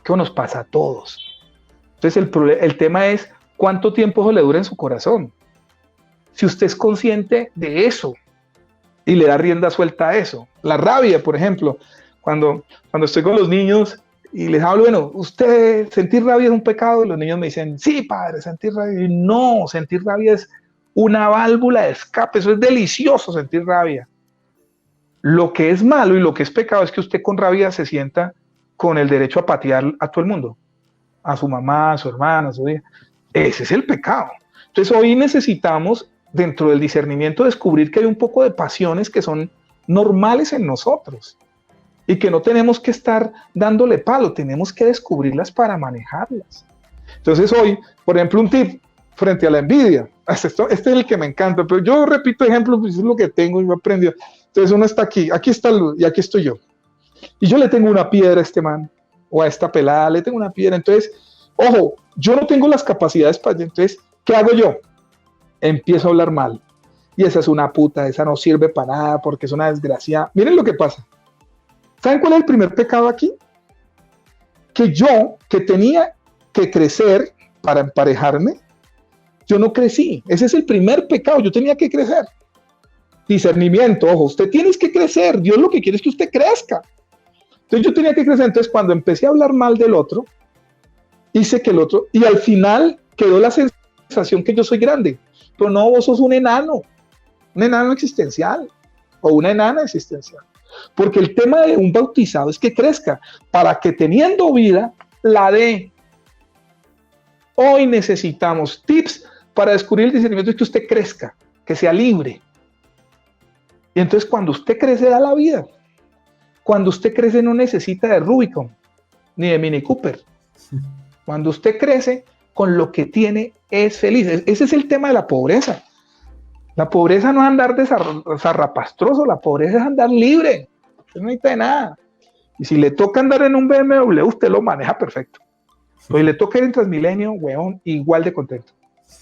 que eso nos pasa a todos. Entonces, el tema es cuánto tiempo eso le dura en su corazón. Si usted es consciente de eso y le da rienda suelta a eso. La rabia, por ejemplo, cuando estoy con los niños y les hablo, bueno, usted, sentir rabia es un pecado, y los niños me dicen, sí, padre, sentir rabia. Y no, sentir rabia es una válvula de escape, eso es delicioso, sentir rabia. Lo que es malo y lo que es pecado es que usted con rabia se sienta con el derecho a patear a todo el mundo, a su mamá, a su hermana, a su hija. Ese es el pecado. Entonces hoy necesitamos, dentro del discernimiento, descubrir que hay un poco de pasiones que son normales en nosotros y que no tenemos que estar dándole palo, tenemos que descubrirlas para manejarlas. Entonces hoy, por ejemplo, un tip frente a la envidia, este es el que me encanta, pero yo repito ejemplos, pues es lo que tengo y me he aprendido. Entonces uno está aquí está Luz y aquí estoy yo. Y yo le tengo una piedra a este man, o a esta pelada le tengo una piedra. Entonces, ojo, yo no tengo las capacidades para... Entonces, ¿qué hago yo? Empiezo a hablar mal. Y esa es una puta, esa no sirve para nada porque es una desgracia. Miren lo que pasa. ¿Saben cuál es el primer pecado aquí? Que yo, que tenía que crecer para emparejarme, yo no crecí. Ese es el primer pecado, yo tenía que crecer. Discernimiento, ojo, usted tiene que crecer, Dios lo que quiere es que usted crezca. Entonces yo tenía que crecer, entonces cuando empecé a hablar mal del otro, hice que el otro, y al final quedó la sensación que yo soy grande, pero no, vos sos un enano existencial, o una enana existencial. Porque el tema de un bautizado es que crezca, para que teniendo vida, la dé. Hoy necesitamos tips para descubrir el discernimiento y que usted crezca, que sea libre. Y entonces cuando usted crece da la vida. Cuando usted crece no necesita de Rubicon, ni de Mini Cooper. Cuando usted crece, con lo que tiene es feliz. Ese es el tema de la pobreza. La pobreza no es andar zarrapastroso, la pobreza es andar libre. Usted no necesita de nada. Y si le toca andar en un BMW, usted lo maneja perfecto. O si le toca ir en Transmilenio, weón, igual de contento.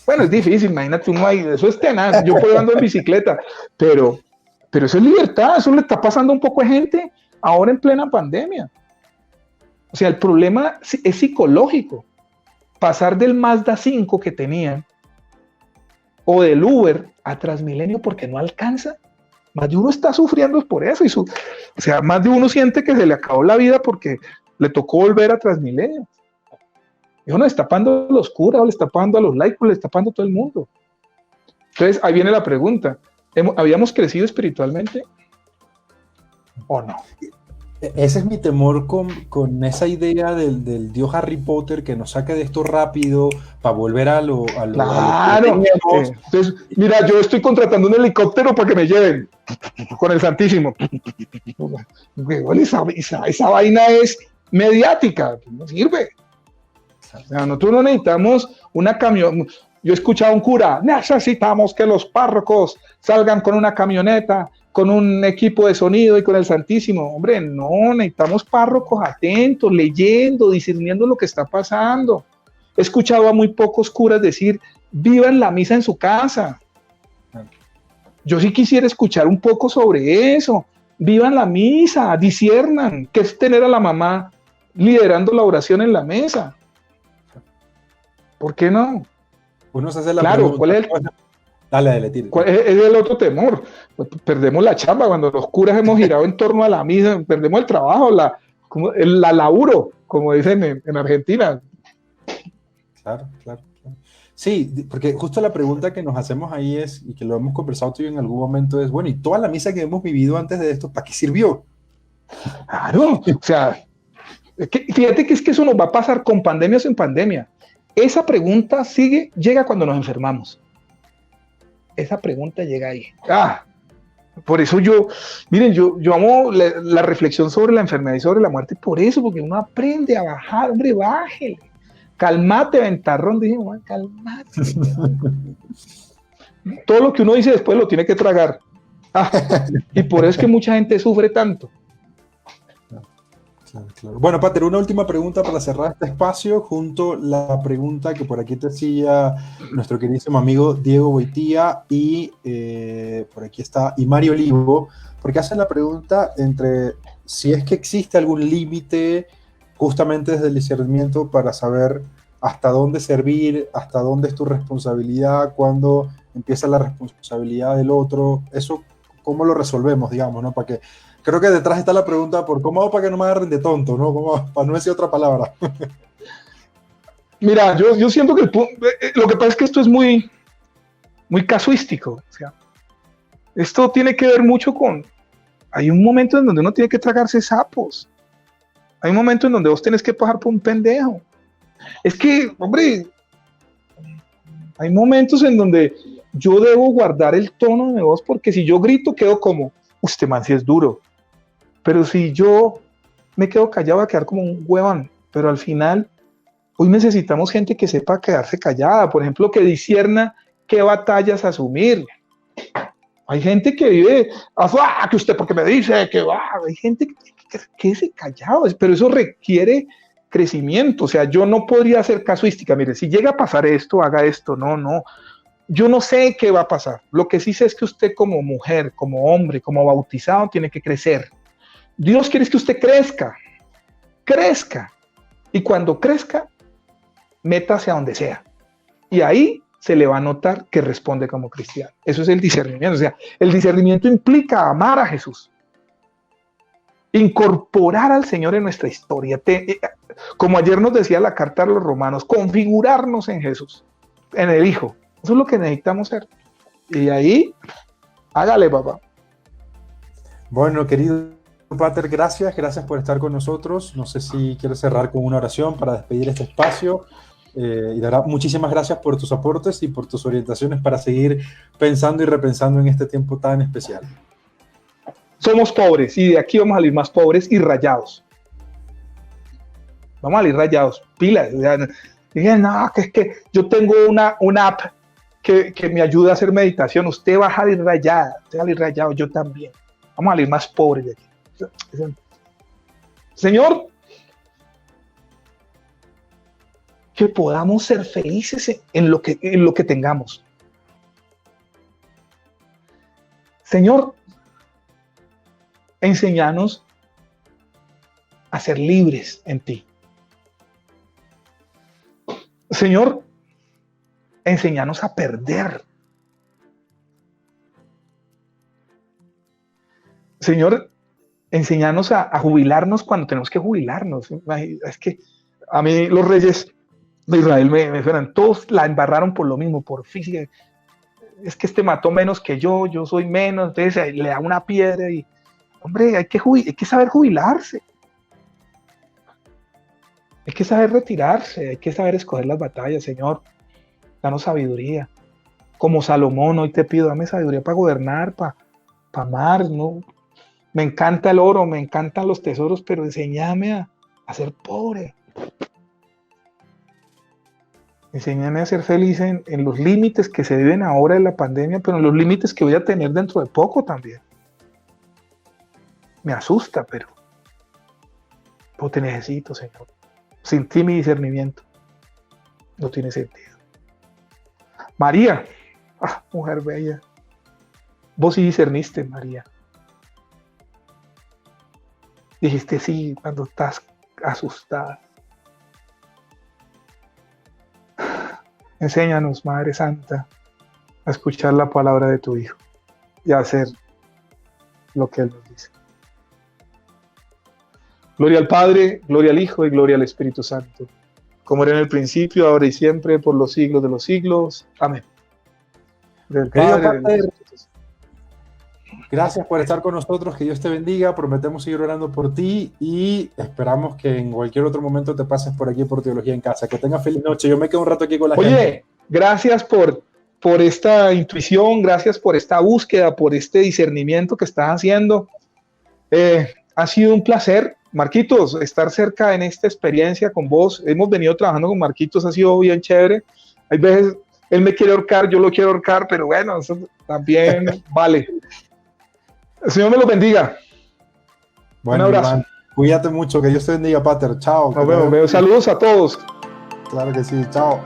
Bueno, es difícil, imagínate, eso es tenaz. Yo puedo andar en bicicleta, pero eso es libertad, eso le está pasando a un poco de gente ahora en plena pandemia. O sea, el problema es psicológico. Pasar del Mazda 5 que tenían o del Uber a Transmilenio porque no alcanza. Más de uno está sufriendo por eso. O sea, más de uno siente que se le acabó la vida porque le tocó volver a Transmilenio. Y uno le está pagando a los curas, le está pagando a los laicos, le está pagando a todo el mundo. Entonces, ahí viene la pregunta. ¿Habíamos crecido espiritualmente o no? Ese es mi temor con esa idea del dios Harry Potter que nos saque de esto rápido para volver a lo claro. Entonces, mira, yo estoy contratando un helicóptero para que me lleven con el Santísimo. Esa vaina es mediática, no sirve. O sea, nosotros no necesitamos una camión. Yo he escuchado a un cura, necesitamos que los párrocos salgan con una camioneta, con un equipo de sonido y con el Santísimo. Hombre, no, necesitamos párrocos atentos, leyendo, discerniendo lo que está pasando. He escuchado a muy pocos curas decir, vivan la misa en su casa. Yo sí quisiera escuchar un poco sobre eso. Vivan la misa, disciernan, que es tener a la mamá liderando la oración en la mesa. ¿Por qué no? Uno se hace la claro, pregunta. ¿cuál es Dale, tira. ¿Cuál es el otro temor? Pues perdemos la chamba cuando los curas hemos girado en torno a la misa, perdemos el trabajo, la laburo, como dicen en Argentina. Claro. Sí, porque justo la pregunta que nos hacemos ahí es, y que lo hemos conversado tú y en algún momento, es, bueno, ¿y toda la misa que hemos vivido antes de esto, para qué sirvió? Claro, o sea, Fíjate que es que eso nos va a pasar con pandemia o sin pandemia. Esa pregunta llega cuando nos enfermamos. Esa pregunta llega ahí. Por eso miren, yo amo la reflexión sobre la enfermedad y sobre la muerte, por eso, porque uno aprende a bajar, hombre, bájele. Calmate, ventarrón, dije, calmate. Todo lo que uno dice después lo tiene que tragar. Y por eso es que mucha gente sufre tanto. Claro. Bueno, Pater, una última pregunta para cerrar este espacio, junto a la pregunta que por aquí te hacía nuestro queridísimo amigo Diego Boitía y por aquí está, y Mario Olivo, porque hacen la pregunta entre si es que existe algún límite justamente desde el discernimiento para saber hasta dónde servir, hasta dónde es tu responsabilidad, cuándo empieza la responsabilidad del otro, eso cómo lo resolvemos, digamos, ¿no? Para que creo que detrás está la pregunta por cómo hago para que no me agarren de tonto, ¿no? ¿Cómo, para no decir otra palabra? Mira, yo siento que lo que pasa es que esto es muy, muy casuístico. O sea, esto tiene que ver mucho con... Hay un momento en donde uno tiene que tragarse sapos. Hay un momento en donde vos tenés que pasar por un pendejo. Es que, hombre, hay momentos en donde yo debo guardar el tono de voz porque si yo grito quedo como, usted man, si es duro. Pero si yo me quedo callado, voy a quedar como un huevón. Pero al final, hoy necesitamos gente que sepa quedarse callada. Por ejemplo, que discierna qué batallas asumir. Hay gente que vive, que usted porque me dice que va. Hay gente que quede callado. Pero eso requiere crecimiento. O sea, yo no podría hacer casuística. Mire, si llega a pasar esto, haga esto. No. Yo no sé qué va a pasar. Lo que sí sé es que usted como mujer, como hombre, como bautizado, tiene que crecer. Dios quiere que usted crezca. Y cuando crezca, métase a donde sea. Y ahí se le va a notar que responde como cristiano. Eso es el discernimiento. O sea, el discernimiento implica amar a Jesús. Incorporar al Señor en nuestra historia. Como ayer nos decía la carta a los romanos, configurarnos en Jesús, en el Hijo. Eso es lo que necesitamos hacer. Y ahí, hágale, papá. Bueno, querido Pater, gracias por estar con nosotros. No sé si quieres cerrar con una oración para despedir este espacio. Y de verdad, muchísimas gracias por tus aportes y por tus orientaciones para seguir pensando y repensando en este tiempo tan especial. Somos pobres y de aquí vamos a salir más pobres y rayados. Vamos a salir rayados, pilas. Dije, no, que es que yo tengo una app que me ayuda a hacer meditación. Usted va a salir rayada, usted va a salir rayado, yo también. Vamos a salir más pobres de aquí. Señor, que podamos ser felices en lo que tengamos. Señor, enséñanos a ser libres en ti. Señor, enséñanos a perder. Señor, enséñanos a jubilarnos cuando tenemos que jubilarnos. Es que a mí los reyes de Israel me suenan, todos la embarraron por lo mismo, por física. Es que este mató menos que yo soy menos, entonces le da una piedra y, hombre, hay que saber jubilarse. Hay que saber retirarse, hay que saber escoger las batallas, Señor. Danos sabiduría. Como Salomón, hoy te pido, dame sabiduría para gobernar, para amar, ¿no? Me encanta el oro, me encantan los tesoros, pero enséñame a ser pobre. Enséñame a ser feliz en los límites que se viven ahora en la pandemia, pero en los límites que voy a tener dentro de poco también. Me asusta, pero te necesito, Señor. Sin ti mi discernimiento no tiene sentido. María, mujer bella, vos sí discerniste, María. Dijiste sí cuando estás asustada. Enséñanos, Madre Santa, a escuchar la palabra de tu Hijo y a hacer lo que Él nos dice. Gloria al Padre, gloria al Hijo y gloria al Espíritu Santo, como era en el principio, ahora y siempre, por los siglos de los siglos. Amén. Del Padre, del Espíritu Santo. Gracias por estar con nosotros, que Dios te bendiga, prometemos seguir orando por ti y esperamos que en cualquier otro momento te pases por aquí por Teología en Casa. Que tengas feliz noche, yo me quedo un rato aquí con la gente. Oye, gracias por esta intuición, gracias por esta búsqueda, por este discernimiento que estás haciendo. Ha sido un placer, Marquitos, estar cerca en esta experiencia con vos. Hemos venido trabajando con Marquitos, ha sido bien chévere. Hay veces él me quiere ahorcar, yo lo quiero ahorcar, pero bueno, eso también vale. El Señor me lo bendiga. Bueno, un abrazo. Hermano, cuídate mucho, que Dios te bendiga, Pater. Chao. Nos vemos. Saludos a todos. Claro que sí, chao.